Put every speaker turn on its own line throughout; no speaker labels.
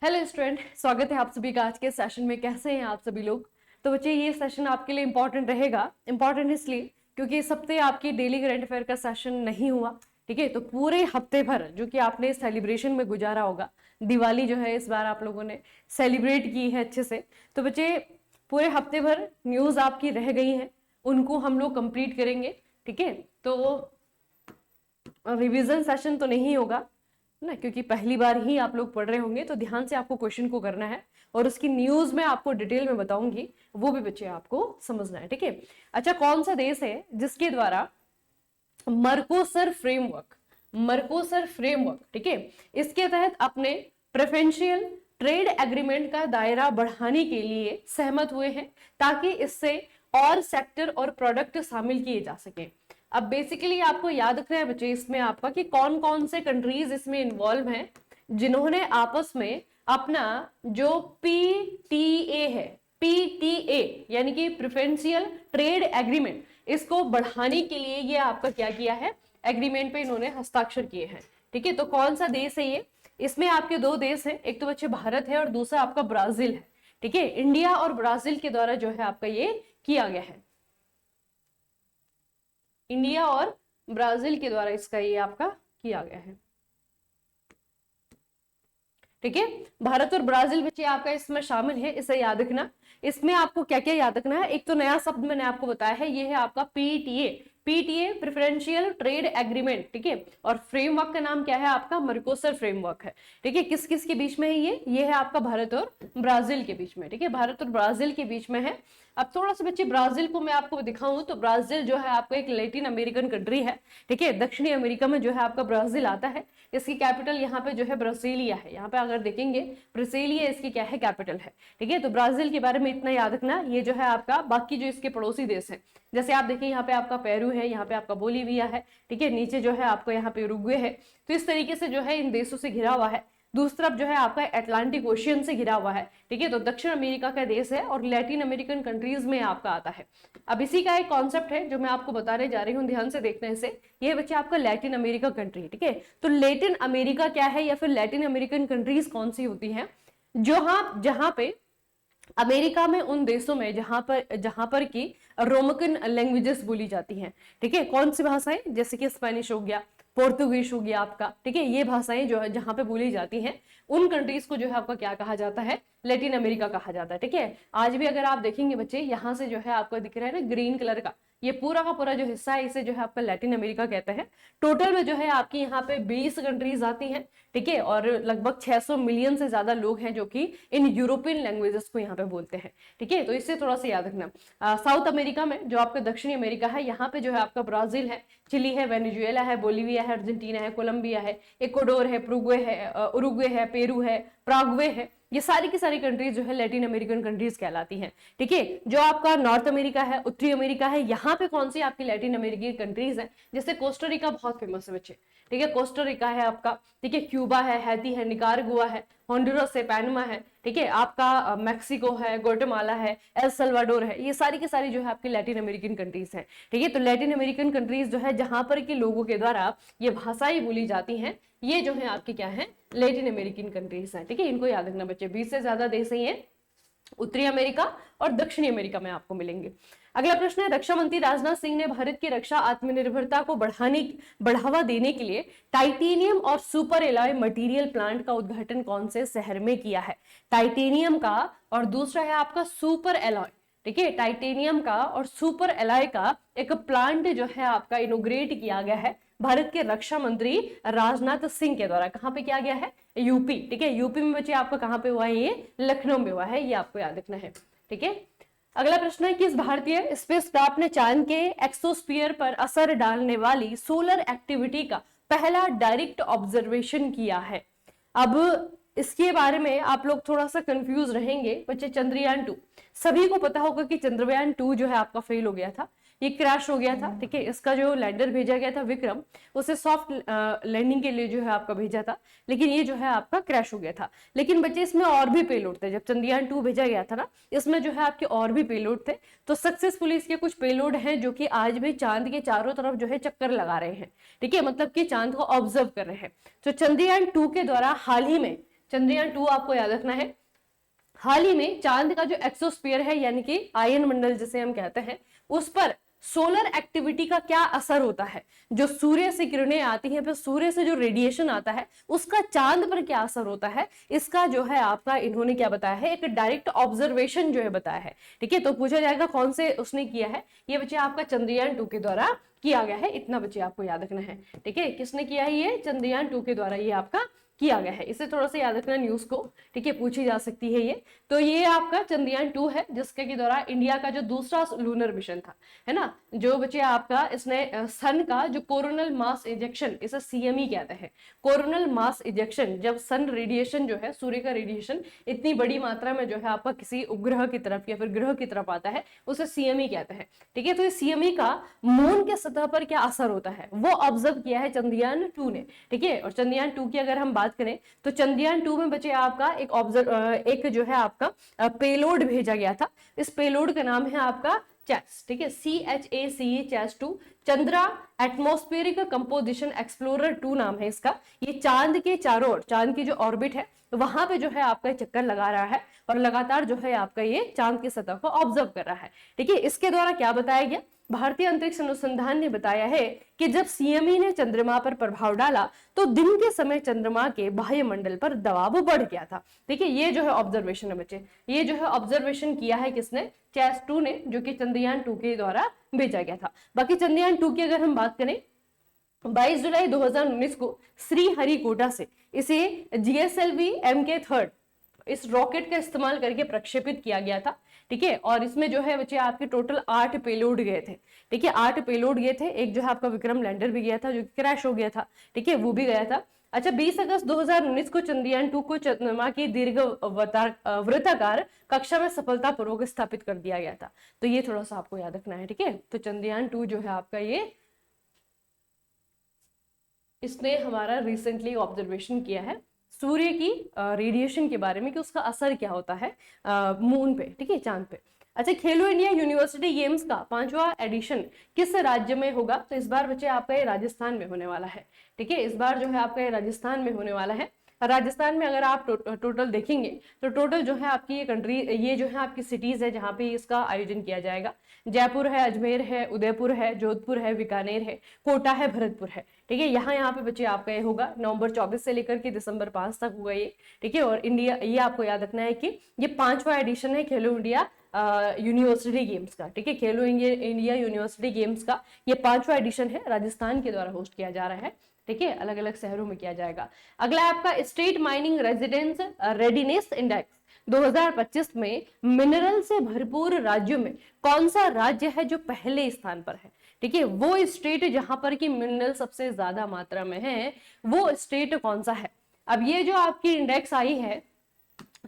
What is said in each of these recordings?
Hello student, स्वागत है आप सभी का आज के सेशन में। कैसे हैं आप सभी लोग? तो बच्चे, ये सेशन आपके लिए इंपॉर्टेंट रहेगा। इंपॉर्टेंट इसलिए क्योंकि इस हफ्ते आपकी डेली करंट अफेयर का सेशन नहीं हुआ। ठीक है, तो पूरे हफ्ते भर जो कि आपने सेलिब्रेशन में गुजारा होगा, दिवाली जो है इस बार आप लोगों ने सेलिब्रेट की है अच्छे से। तो बच्चे, पूरे हफ्ते भर न्यूज आपकी रह गई है, उनको हम लोग कंप्लीट करेंगे। ठीक है, तो रिवीजन सेशन तो नहीं होगा ना, क्योंकि पहली बार ही आप लोग पढ़ रहे होंगे, तो ध्यान से आपको क्वेश्चन को करना है और उसकी न्यूज में आपको डिटेल में बताऊंगी, वो भी बच्चे आपको समझना है। ठीक है, अच्छा, कौन सा देश है जिसके द्वारा मर्कोसर फ्रेमवर्क, ठीक है, इसके तहत अपने प्रेफरेंशियल ट्रेड एग्रीमेंट का दायरा बढ़ाने के लिए सहमत हुए हैं, ताकि इससे और सेक्टर और प्रोडक्ट शामिल किए जा सके। अब बेसिकली आपको याद रखना है बच्चे इसमें आपका कि कौन कौन से कंट्रीज इसमें इन्वॉल्व हैं, जिन्होंने आपस में अपना जो पीटीए है, पीटीए यानी कि प्रेफरेंशियल ट्रेड एग्रीमेंट, इसको बढ़ाने के लिए ये आपका क्या किया है, एग्रीमेंट पे इन्होंने हस्ताक्षर किए हैं। ठीक है, तो कौन सा देश है ये? इसमें आपके दो देश हैं, एक तो बच्चे भारत है और दूसरा आपका ब्राजील है। ठीक है, इंडिया और ब्राजील के द्वारा जो है आपका ये किया गया है, इंडिया और ब्राजील के द्वारा इसका ये आपका किया गया है। ठीक है, भारत और ब्राजील बच्चे आपका इसमें शामिल है, इसे याद रखना। इसमें आपको क्या क्या याद रखना है? एक तो नया शब्द मैंने आपको बताया है, ये है आपका PTA, PTA preferential trade agreement. ठीक है, और फ्रेमवर्क का नाम क्या है आपका? मर्कोसर फ्रेमवर्क है। ठीक है, किस किस के बीच में है ये है आपका भारत और ब्राजील के बीच में। ठीक है, भारत और ब्राजील के बीच में है। अब थोड़ा सा बच्चे ब्राजील को मैं आपको दिखाऊं तो ब्राजील जो है आपका एक लैटिन अमेरिकन कंट्री है। ठीक है, दक्षिणी अमेरिका में जो है आपका ब्राजील आता है। इसकी कैपिटल यहाँ पे जो है ब्रासिलिया है। यहाँ पे अगर देखेंगे ब्रासिलिया इसकी क्या है, कैपिटल है। ठीक है, तो ब्राजील के बारे में इतना याद रखना। ये जो है आपका बाकी जो इसके पड़ोसी देश है, जैसे आप देखिए यहाँ पे आपका पेरू है, यहाँ पे आपका बोलीविया है। ठीक है, नीचे जो है आपको यहाँ पे उरुग्वे है। तो इस तरीके से जो है इन देशों से घिरा हुआ है। दूसरी तरफ जो है आपका अटलांटिक ओशियन से घिरा हुआ है। ठीक है, तो दक्षिण अमेरिका का देश है और लैटिन अमेरिकन कंट्रीज में आपका आता है। अब इसी का एक कॉन्सेप्ट है जो मैं आपको बताने जा रही हूँ, ध्यान से देखने से। ये बच्चे आपका लैटिन अमेरिका कंट्री। ठीक है, तो लैटिन अमेरिका क्या है या फिर लैटिन अमेरिकन कंट्रीज कौन सी होती है? जहां पे अमेरिका में उन देशों में जहां पर की रोमन लैंग्वेजेस बोली जाती हैं। ठीक है, कौन सी भाषाएं? जैसे कि स्पेनिश हो गया, पोर्तुगीज हो गया आपका। ठीक है, ये भाषाएं जो है जहां पे बोली जाती हैं, उन कंट्रीज को जो है आपका क्या कहा जाता है? लैटिन अमेरिका कहा जाता है। ठीक है, आज भी अगर आप देखेंगे बच्चे, यहाँ से जो है आपको दिख रहा है ना ग्रीन कलर का, ये पूरा का पूरा जो हिस्सा है इसे जो है आपका लैटिन अमेरिका कहते हैं। टोटल में जो है आपकी यहाँ पे 20 कंट्रीज आती हैं। ठीक है, और लगभग 600 मिलियन से ज्यादा लोग हैं जो कि इन यूरोपियन लैंग्वेजेस को यहाँ पे बोलते हैं। ठीक है, तो इससे थोड़ा सा याद रखना। साउथ अमेरिका में जो आपका दक्षिणी अमेरिका है, यहाँ पे जो है आपका ब्राजील है, चिली है, वेनेजुएला है, बोलीविया है, अर्जेंटीना है, कोलंबिया है, इक्वाडोर है, उरुग्वे है, पेरू है, प्रागवे है। ये सारी की सारी कंट्रीज जो है लैटिन अमेरिकन कंट्रीज कहलाती हैं। ठीक है, जो आपका नॉर्थ अमेरिका है, उत्तरी अमेरिका है, यहाँ पे कौन सी आपकी लैटिन अमेरिकी कंट्रीज है? जैसे कोस्टारिका बहुत फेमस है बच्चे। ठीक है, कोस्टारिका है आपका। ठीक है, क्यूबा है, हैती है, निकारागुआ है, होंडुरस है, पैनमा है। ठीक है, आपका मैक्सिको है, ग्वाटेमाला है, एल सल्वाडोर है। ये सारी की सारी जो है आपकी लैटिन अमेरिकन कंट्रीज हैं। ठीक है, तो लैटिन अमेरिकन कंट्रीज जो है जहां पर के लोगों के द्वारा ये भाषाएं बोली जाती हैं, ये जो है आपकी क्या है? लैटिन अमेरिकन कंट्रीज हैं। ठीक है, इनको याद रखना बच्चे। 20 से ज्यादा देश ही हैं, उत्तरी अमेरिका और दक्षिणी अमेरिका में आपको मिलेंगे। अगला प्रश्न है, रक्षा मंत्री राजनाथ सिंह ने भारत की रक्षा आत्मनिर्भरता को बढ़ावा देने के लिए टाइटेनियम और सुपर एलॉय मटेरियल प्लांट का उद्घाटन कौन से शहर में किया है? टाइटेनियम का और दूसरा है आपका सुपर एलॉय। ठीक है, टाइटेनियम का और सुपर एलॉय का एक प्लांट जो है आपका इनोग्रेट किया गया है भारत के रक्षा मंत्री राजनाथ सिंह के द्वारा। कहां पे किया गया है? यूपी। ठीक है, यूपी में बच्चे आपका कहां पे हुआ है? ये लखनऊ में हुआ है, ये आपको याद रखना है। ठीक है, अगला प्रश्न है, किस भारतीय स्पेसक्राफ्ट ने चांद के एक्सोस्फीयर पर असर डालने वाली सोलर एक्टिविटी का पहला डायरेक्ट ऑब्जर्वेशन किया है? अब इसके बारे में आप लोग थोड़ा सा कंफ्यूज रहेंगे बच्चे। चंद्रयान 2, सभी को पता होगा कि चंद्रयान 2 जो है आपका फेल हो गया था, ये क्रैश हो गया था। ठीक है, इसका जो लैंडर भेजा गया था विक्रम, उसे सॉफ्ट लैंडिंग के लिए जो है आपका भेजा था, लेकिन ये जो है आपका क्रैश हो गया था। लेकिन बच्चे इसमें और भी पेलोड थे। जब चंद्रयान 2 भेजा गया था ना, इसमें जो है आपके और भी पेलोड थे। तो सक्सेसफुली इसके कुछ पेलोड हैं जो कि आज भी चांद के चारों तरफ जो है चक्कर लगा रहे हैं। ठीक है, मतलब कि चांद को ऑब्जर्व कर रहे हैं। तो चंद्रयान 2 के द्वारा हाल ही में चंद्रयान 2 आपको याद रखना है। हाल ही में चांद का जो एक्सोस्फीयर है यानी कि आयन मंडल जिसे हम कहते हैं, उस पर सोलर एक्टिविटी का क्या असर होता है, जो सूर्य से किरणें आती हैं, फिर सूर्य से जो रेडिएशन आता है उसका चांद पर क्या असर होता है, इसका जो है आपका इन्होंने क्या बताया है, एक डायरेक्ट ऑब्जर्वेशन जो है बताया है। ठीक है, तो पूछा जाएगा कौन से उसने किया है, ये बच्चे आपका चंद्रयान 2 के द्वारा किया गया है, इतना बच्चे आपको याद रखना है। ठीक है, किसने किया है, ये चंद्रयान 2 के द्वारा ये आपका किया गया है, इसे थोड़ा सा याद रखना न्यूज को। ठीक है, पूछी जा सकती है ये। तो ये आपका चंद्रयान 2 है जिसके के द्वारा इंडिया का जो दूसरा लूनर मिशन था, है ना, जो बच्चे आपका इसने सन का जो कोरोनल मास इजेक्शन, इसे सीएमई कहते हैं, कोरोनल मास इजेक्शन, जब सन रेडिएशन जो है, सूर्य का रेडिएशन इतनी बड़ी मात्रा में जो है आपका किसी उपग्रह की तरफ या फिर ग्रह की तरफ आता है, उसे सीएमई कहते हैं। ठीक है, तो इस सीएमई का मून के सतह पर क्या असर होता है वो ऑब्जर्व किया है चंद्रयान 2 ने। ठीक है, और चंद्रयान 2 की अगर हम बात करें तो चंद्रयान 2 में बचे आपका एक जो है आपका पेलोड भेजा गया था। इस पेलोड का नाम है आपका चैस। ठीक है, CHACE chess 2, Chandra atmospheric composition explorer 2 नाम है इसका। ये चांद के चारों ओर, चांद की जो ऑर्बिट है वहां पे जो है आपका चक्कर लगा रहा है और लगातार जो है आपका ये चांद की सतह को ऑब्जर्व कर रहा है। ठीक है, इसके द्वारा क्या बताया गया, भारतीय अंतरिक्ष अनुसंधान ने बताया है कि जब सीएमई ने चंद्रमा पर प्रभाव डाला तो दिन के समय चंद्रमा के बाह्य मंडल पर दबाव बढ़ गया था। देखिए, ये जो है ऑब्जर्वेशन है बच्चे, ये जो है ऑब्जर्वेशन किया है किसने, चैस 2 ने, जो कि चंद्रयान 2 के द्वारा भेजा गया था। बाकी चंद्रयान 2 की अगर हम बात करें, 22 जुलाई 2019 को श्रीहरिकोटा से इसे GSLV MK3 इस रॉकेट का इस्तेमाल करके प्रक्षेपित किया गया था। ठीक है, और इसमें जो है बच्चे आपके टोटल 8 पेलोड गए थे। ठीक है, 8 पेलोड गए थे, एक जो है आपका विक्रम लैंडर भी गया था जो क्रैश हो गया था। ठीक है, वो भी गया था। अच्छा, 20 अगस्त 2019 को चंद्रयान 2 को चंद्रमा की दीर्घ वृत्ताकार कक्षा में सफलतापूर्वक स्थापित कर दिया गया था। तो ये थोड़ा सा आपको याद रखना है। ठीक है, तो चंद्रयान 2 जो है आपका ये, इसने हमारा रिसेंटली ऑब्जर्वेशन किया है सूर्य की रेडिएशन के बारे में कि उसका असर क्या होता है मून पे, ठीक है, चांद पे। अच्छा, खेलो इंडिया यूनिवर्सिटी गेम्स का 5वां एडिशन किस राज्य में होगा, तो इस बार बच्चे आपका ये राजस्थान में होने वाला है। ठीक है, इस बार जो है आपका ये राजस्थान में होने वाला है। राजस्थान में अगर आप टोटल देखेंगे तो टोटल जो है आपकी ये कंट्री, ये जो है आपकी सिटीज है जहाँ पे इसका आयोजन किया जाएगा। जयपुर है, अजमेर है, उदयपुर है, जोधपुर है, बीकानेर है, कोटा है, भरतपुर है। ठीक है, यहाँ पे बच्चे आपका ये होगा। नवंबर 24 से लेकर के दिसंबर 5 तक होगा ये। ठीक है, और इंडिया, ये आपको याद रखना है कि ये 5वां एडिशन है खेलो इंडिया यूनिवर्सिटी गेम्स का। ठीक है, खेलो इंडिया यूनिवर्सिटी गेम्स का ये 5वां एडिशन है, राजस्थान के द्वारा होस्ट किया जा रहा है। ठीक है, अलग अलग शहरों में किया जाएगा। अगला आपका state mining residence readiness index 2025 में मिनरल से भरपूर राज्यों में कौन सा राज्य है जो पहले स्थान पर है। ठीक है, वो स्टेट जहां पर की मिनरल सबसे ज्यादा मात्रा में है, वो स्टेट कौन सा है। अब ये जो आपकी इंडेक्स आई है,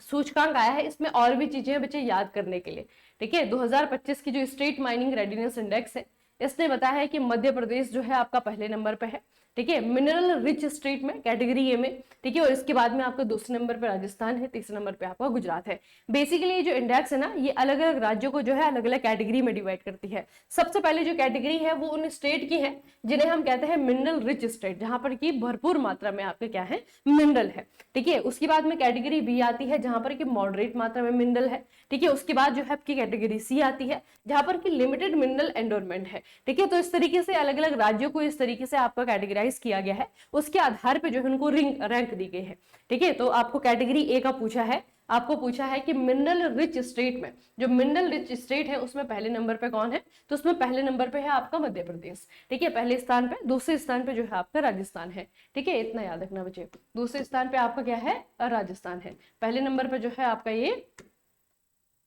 सूचकांक आया है, इसमें और भी चीजें बच्चे याद करने के लिए। ठीक है, 2025 की जो स्टेट माइनिंग रेडीनेस इंडेक्स है, इसने बताया है कि मध्य प्रदेश जो है आपका पहले नंबर पे है। ठीक है, मिनरल रिच स्टेट में, कैटेगरी ए में। ठीक है, और इसके बाद में आपका दूसरे नंबर पे राजस्थान है, तीसरे नंबर पे आपका गुजरात है। बेसिकली ये जो इंडेक्स है ना, ये अलग अलग राज्यों को जो है अलग अलग कैटेगरी में डिवाइड करती है। सबसे पहले जो कैटेगरी है वो उन स्टेट की है जिन्हें हम कहते हैं मिनरल रिच स्टेट, जहां पर की भरपूर मात्रा में आपके क्या है, मिनरल है। ठीक है, उसके बाद में कैटेगरी बी आती है जहां पर की मॉडरेट मात्रा में मिनरल है। ठीक है, उसके बाद जो है आपकी कैटेगरी सी आती है जहां पर की लिमिटेड मिनरल एंडोरमेंट है। ठीक है, तो इस तरीके से अलग अलग राज्यों को इस तरीके से आपका कैटेगराइज किया गया है, उसके आधार पे जो है उनको रैंक दी गई है। ठीक है, तो आपको कैटेगरी ए का पूछा है, आपको पूछा है कि मिनरल रिच स्टेट में, जो मिनरल रिच स्टेट है उसमें पहले नंबर पे कौन है, तो उसमें पहले नंबर पे है आपका मध्य प्रदेश। ठीक है, पहले स्थान पे, दूसरे स्थान पे जो है आपका राजस्थान है। ठीक है, इतना याद रखना बच्चे, दूसरे स्थान पे आपका क्या है, राजस्थान है, पहले नंबर पे जो है आपका ये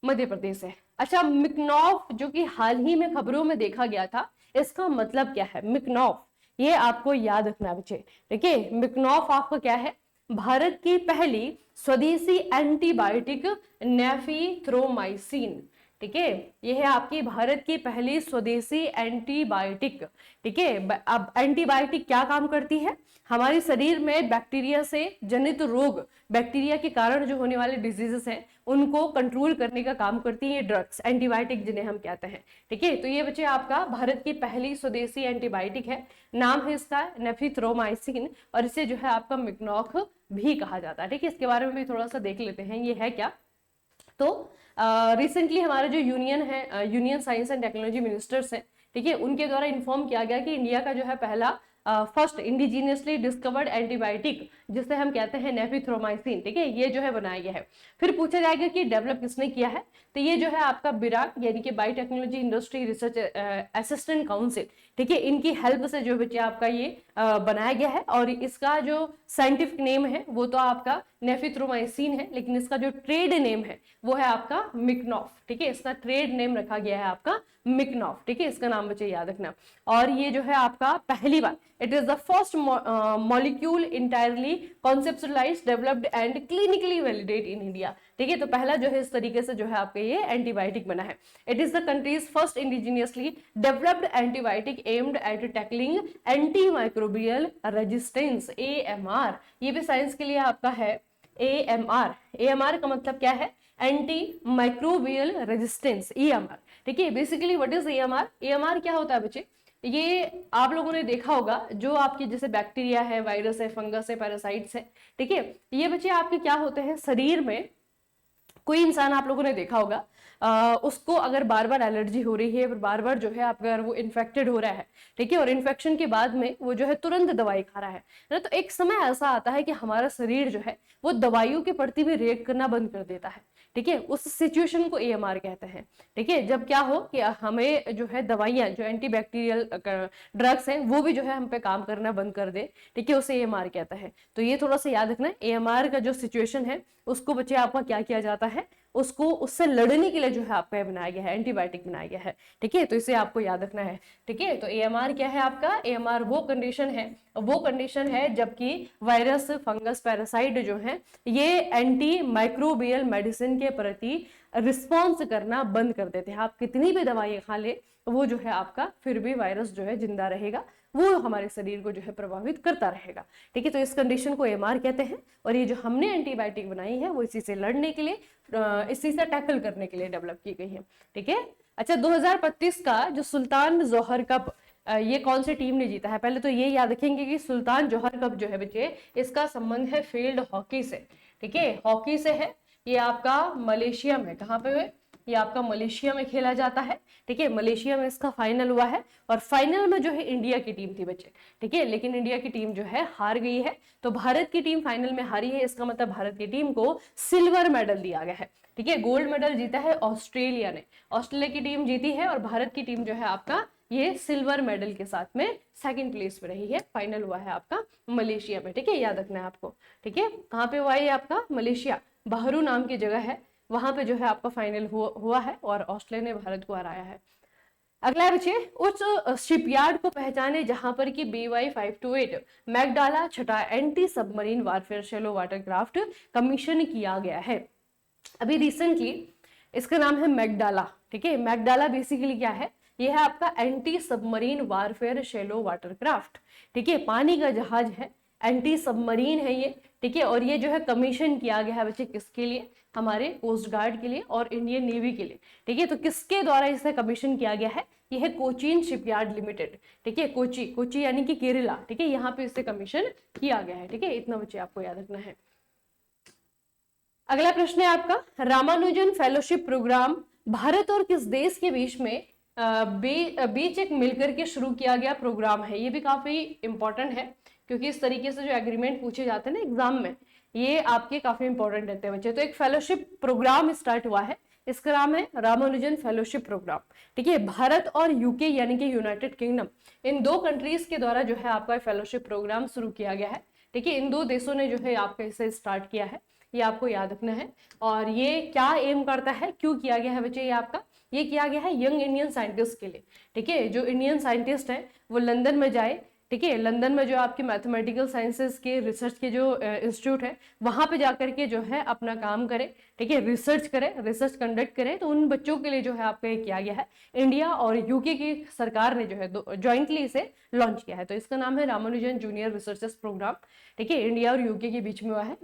मध्य प्रदेश है। अच्छा, मिकनॉफ जो कि हाल ही में खबरों में देखा गया था, इसका मतलब क्या है मिकनॉफ, ये आपको याद रखना बच्चे। ठीक है, मिकनॉफ आपका क्या है, भारत की पहली स्वदेशी एंटीबायोटिक नेफिथ्रोमाइसिन। ठीक है, ये है आपकी भारत की पहली स्वदेशी एंटीबायोटिक। ठीक है, अब एंटीबायोटिक क्या काम करती है, हमारे शरीर में बैक्टीरिया से जनित रोग, बैक्टीरिया के कारण जो होने वाले डिजीजेस हैं उनको कंट्रोल करने का काम करती है ये ड्रग्स, एंटीबायोटिक जिन्हें हम कहते हैं। ठीक है, तो ये बच्चे आपका भारत की पहली स्वदेशी एंटीबायोटिक है, नाम है इसका नेफिथ्रोमाइसिन, और इसे जो है आपका मिकनॉक भी कहा जाता है। ठीक है, इसके बारे में भी थोड़ा सा देख लेते हैं ये है क्या। तो रिसेंटली हमारा जो यूनियन है, union science and technology ministers है, ठीक है, उनके द्वारा इन्फॉर्म किया गया कि इंडिया का जो है पहला फर्स्ट इंडिजीनियसली डिस्कवर्ड एंटीबायोटिक जिसे हम कहते हैं नेफिथ्रोमाइसिन, ठीक है, ये जो है बनाया गया है। फिर पूछा जाएगा कि डेवलप किसने किया है, तो ये जो है आपका बिराक यानी कि biotechnology industry research assistant council, ठीक है, इनकी हेल्प से जो बच्चे आपका ये बनाया गया है। और इसका जो साइंटिफिक नेम है वो तो आपका नेफिथ्रोमाइसिन है, लेकिन इसका जो ट्रेड नेम है वो है आपका मिकनॉफ। ठीक है, इसका ट्रेड नेम रखा गया है आपका मिकनॉफ। ठीक है, इसका नाम बच्चे याद रखना। और ये जो है आपका पहली बार, it is the first molecule entirely conceptualised, developed and clinically validate in India. ठीक है, तो पहला जो है इस तरीके से जो है आपका ये एंटीबायोटिक बना है। It is the countries first indigenously developed antibiotic aimed at tackling anti microbial resistance, AMR। ये भी साइंस के लिए आपका है AMR। AMR का मतलब क्या है, एंटी माइक्रोबियल रेजिस्टेंस, EMR। ठीक है, basically what is AMR? AMR क्या होता है बच्चे, ये आप लोगों ने देखा होगा जो आपकी जैसे बैक्टीरिया है, वायरस है, फंगस है, पैरासाइट्स है, ठीक है, ये बच्चे आपके क्या होते हैं शरीर में, कोई इंसान आप लोगों ने देखा होगा उसको अगर बार बार एलर्जी हो रही है, बार बार जो है आप अगर वो इन्फेक्टेड हो रहा है, ठीक है, और इन्फेक्शन के बाद में वो जो है तुरंत दवाई खा रहा है ना, तो एक समय ऐसा आता है कि हमारा शरीर जो है वो दवाइयों के प्रति भी रिएक्ट करना बंद कर देता है। ठीक है, उस सिचुएशन को AMR कहते हैं। ठीक है, जब क्या हो कि हमें जो है दवाइयां, जो एंटीबैक्टीरियल ड्रग्स हैं वो भी जो है हम पे काम करना बंद कर दे, ठीक है, उसे AMR कहता है। तो ये थोड़ा सा याद रखना, AMR का जो सिचुएशन है उसको बच्चे आपका क्या किया जाता है, उसको उससे लड़ने के लिए जो है आपका बनाया गया है, एंटीबायोटिक बनाया गया है। ठीक है, तो इसे आपको याद रखना है। ठीक है, तो AMR क्या है आपका, AMR वो कंडीशन है जबकि वायरस, फंगस, पैरासाइट जो है ये एंटी माइक्रोबियल मेडिसिन के प्रति रिस्पॉन्स करना बंद कर देते हैं। आप कितनी भी दवाई खा ले वो जो है आपका फिर भी वायरस जो है जिंदा रहेगा, वो हमारे शरीर को जो है प्रभावित करता रहेगा। ठीक है, तो इस कंडीशन को AMR कहते हैं। और ये जो हमने एंटीबायोटिक बनाई है वो इसी से लड़ने के लिए, इसी से टैकल करने के लिए डेवलप की गई है। ठीक है, अच्छा 2025 का जो सुल्तान जौहर कप, ये कौन सी टीम ने जीता है, पहले तो ये याद रखेंगे कि सुल्तान जौहर कप जो है बच्चे इसका संबंध है फील्ड हॉकी से। ठीक है, हॉकी से है, ये आपका मलेशिया में, कहाँ पे हुए, ये आपका मलेशिया में खेला जाता है। ठीक है, मलेशिया में इसका फाइनल हुआ है और फाइनल में जो है इंडिया की टीम थी बच्चे। ठीक है, लेकिन इंडिया की टीम जो है हार गई है, तो भारत की टीम फाइनल में हारी है, इसका मतलब भारत की टीम को सिल्वर मेडल दिया गया है। ठीक है, गोल्ड मेडल जीता है ऑस्ट्रेलिया ने, ऑस्ट्रेलिया की टीम जीती है और भारत की टीम जो है आपका ये सिल्वर मेडल के साथ में सेकंड प्लेस पे रही है। फाइनल हुआ है आपका मलेशिया में। ठीक है, याद रखना है आपको। ठीक है, कहाँ पे हुआ है आपका, मलेशिया, बहरू नाम की जगह है, वहां पे जो है आपका फाइनल हुआ है और ऑस्ट्रेलिया ने भारत को हराया है। अगला बच्चे, उस शिपयार्ड को पहचाने जहां पर कि BY-528 मैगडाला छठा anti submarine warfare shallow watercraft commission किया गया है। अभी रिसेंटली इसका नाम है मैगडाला। ठीक है, मैगडाला बेसिकली क्या है, यह है आपका anti submarine warfare shallow watercraft. ठीक है, पानी का जहाज है, एंटी सबमरीन है ये। ठीक है, और ये जो है कमीशन किया गया है बच्चे किसके लिए, हमारे कोस्ट गार्ड के लिए और इंडियन नेवी के लिए। ठीक है, तो किसके द्वारा इसे कमीशन किया गया है, ये है कोचीन शिपयार्ड लिमिटेड। ठीक है, कोची यानी कि केरला। ठीक है, यहाँ पे इसे कमीशन किया गया है। ठीक है, इतना बच्चे आपको याद रखना है। अगला प्रश्न है आपका, रामानुजन फेलोशिप प्रोग्राम भारत और किस देश के बीच में बीच एक मिलकर के शुरू किया गया प्रोग्राम है। ये भी काफी इंपॉर्टेंट है क्योंकि इस तरीके से जो एग्रीमेंट पूछे जाते हैं ना एग्जाम में, ये आपके काफी इंपॉर्टेंट रहते हैं बच्चे। तो एक फेलोशिप प्रोग्राम स्टार्ट हुआ है, इसका नाम है रामानुजन फेलोशिप प्रोग्राम। ठीक है, भारत और यूके यानी कि यूनाइटेड किंगडम, इन दो कंट्रीज के द्वारा जो है आपका फेलोशिप प्रोग्राम शुरू किया गया है। ठीक है, इन दो देशों ने जो है आपका इसे स्टार्ट किया है, ये आपको याद रखना है। और ये क्या एम करता है, क्यों किया गया है बच्चे, ये आपका ये किया गया है यंग इंडियन साइंटिस्ट के लिए। ठीक है, जो इंडियन साइंटिस्ट हैं वो लंदन में जाए, ठीक है, लंदन में जो आपकी मैथमेटिकल साइंसेस के रिसर्च के जो इंस्टीट्यूट है वहां पे जाकर के जो है अपना काम करें, ठीक है, रिसर्च करें, रिसर्च कंडक्ट करें। तो उन बच्चों के लिए जो है आपका ये किया गया है, इंडिया और यूके की सरकार ने जो है ज्वाइंटली इसे लॉन्च किया है। तो इसका नाम है रामानुजन जूनियर रिसर्चर्स प्रोग्राम, ठीक है, इंडिया और यूके के बीच में हुआ है।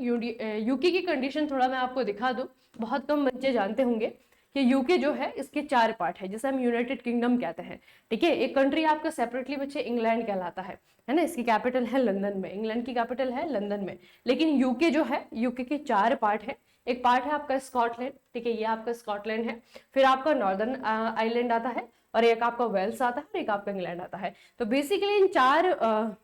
यूके की कंडीशन थोड़ा मैं आपको दिखा दूं, बहुत कम बच्चे जानते होंगे कि यूके जो है इसके 4 पार्ट है, जिसे हम यूनाइटेड किंगडम कहते हैं, ठीक है। एक कंट्री आपका सेपरेटली बच्चे इंग्लैंड कहलाता है ना, इसकी कैपिटल है लंदन में, इंग्लैंड की कैपिटल है लंदन में। लेकिन यूके जो है, यूके के 4 पार्ट है। एक पार्ट है आपका स्कॉटलैंड, ठीक है, ये आपका स्कॉटलैंड है। फिर आपका नॉर्दर्न आइलैंड आता है, और एक आपका वेल्स आता है, और एक आपका इंग्लैंड आता है। तो बेसिकली इन 4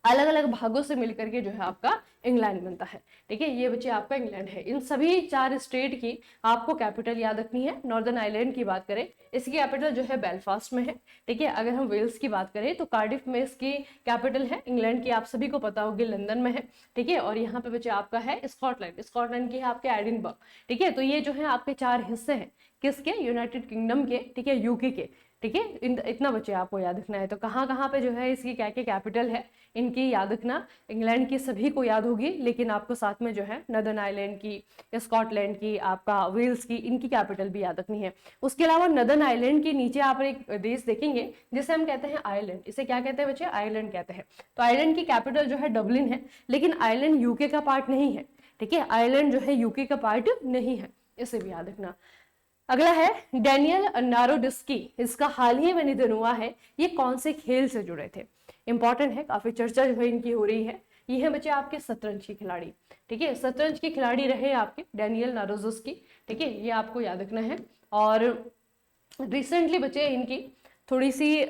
अलग अलग भागों से मिलकर के जो है आपका इंग्लैंड बनता है, ठीक है। ये बच्चे आपका इंग्लैंड है। इन सभी 4 स्टेट की आपको कैपिटल याद रखनी है। नॉर्दर्न आइलैंड की बात करें, इसकी कैपिटल जो है बेलफास्ट में है, ठीक है। अगर हम वेल्स की बात करें तो कार्डिफ में इसकी कैपिटल है। इंग्लैंड की आप सभी को पता होगी लंदन में है, ठीक है। और यहाँ पे बच्चे आपका है स्कॉटलैंड, स्कॉटलैंड की है आपके एडिनबर्ग, ठीक है। तो ये जो है आपके 4 हिस्से हैं, किसके, यूनाइटेड किंगडम के, ठीक है, यूके के, ठीक है। इतना बच्चे आपको याद रखना है। तो कहाँ कहाँ पे जो है इसकी क्या क्या कैपिटल है इनकी याद रखना। इंग्लैंड की सभी को याद होगी, लेकिन आपको साथ में जो है नॉर्दर्न आइलैंड की, स्कॉटलैंड की, आपका वेल्स की, इनकी कैपिटल भी याद रखनी है। उसके अलावा नॉर्दर्न आइलैंड के नीचे आप एक देश देखेंगे जिसे हम कहते हैं आयरलैंड। इसे क्या कहते हैं बच्चे, आयरलैंड कहते हैं। तो आयरलैंड की कैपिटल जो है डबलिन है, लेकिन आयरलैंड यूके का पार्ट नहीं है, ठीक है। आयरलैंड जो है यूके का पार्ट नहीं है, इसे भी याद रखना। अगला है डैनियल नारोडिस्की, इसका हाल ही में निधन हुआ है। ये कौन से खेल से जुड़े थे, इंपॉर्टेंट है, काफी चर्चा जो है इनकी हो रही है। ये है बच्चे आपके शतरंज के खिलाड़ी, ठीक है, शतरंज के खिलाड़ी रहे आपके डैनियल नारोडिस्की, ठीक है, ये आपको याद रखना है। और रिसेंटली बच्चे इनकी थोड़ी सी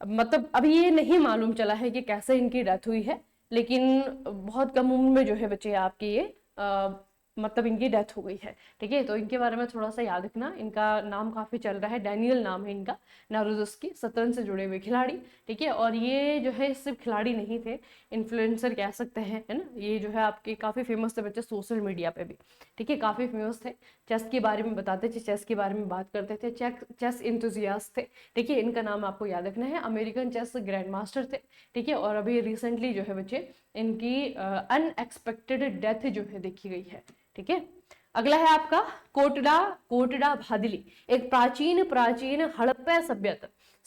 मतलब अभी ये नहीं मालूम चला है कि कैसे इनकी डेथ हुई है, लेकिन बहुत कम उम्र में जो है बच्चे आपकी ये मतलब इनकी डेथ हो गई है, ठीक है। तो इनके बारे में थोड़ा सा याद रखना। इनका नाम काफी चल रहा है, डैनियल नाम है इनका, नारोडिस्की, शतरंज से जुड़े हुए खिलाड़ी, ठीक है। और ये जो है सिर्फ खिलाड़ी नहीं थे, इन्फ्लुएंसर कह सकते हैं, है ना। ये जो है आपके काफी फेमस थे बच्चे सोशल मीडिया पे भी, ठीक है, काफी फेमस थे। चेस के बारे में बताते थे, चेस के बारे में बात करते थे, चेस इंथुजियास्ट थे, ठीक है। इनका नाम आपको याद रखना है। अमेरिकन चेस ग्रैंड मास्टर थे, ठीक है। और अभी रिसेंटली जो है बच्चे इनकी अनएक्सपेक्टेड डेथ जो है देखी गई है, ठीक है। अगला है आपका कोटड़ा भादली, एक प्राचीन हड़प्पा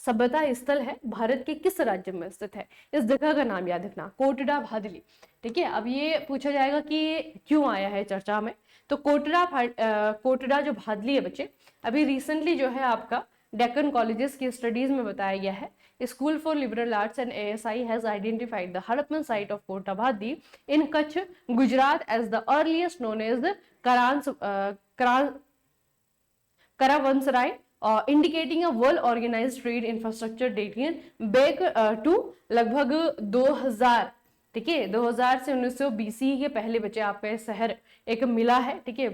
सभ्यता स्थल है, भारत के किस राज्य में स्थित है, इस जगह का नाम याद रखना, कोटड़ा भादली, ठीक है। अब ये पूछा जाएगा कि क्यों आया है चर्चा में। तो कोटड़ा जो भादली है बच्चे, अभी रिसेंटली जो है आपका डेक्कन कॉलेजेस की स्टडीज में बताया गया है। School for Liberal Arts and ASI has identified the Harappan site of Kota Bhadli in Kutch, Gujarat as the earliest known as the Karavansrai, indicating a well-organized trade infrastructure dating back to लगभग 2000, ठीक है, 2000 से 1900 BC के पहले बचे आपका ये शहर एक मिला है, ठीक है।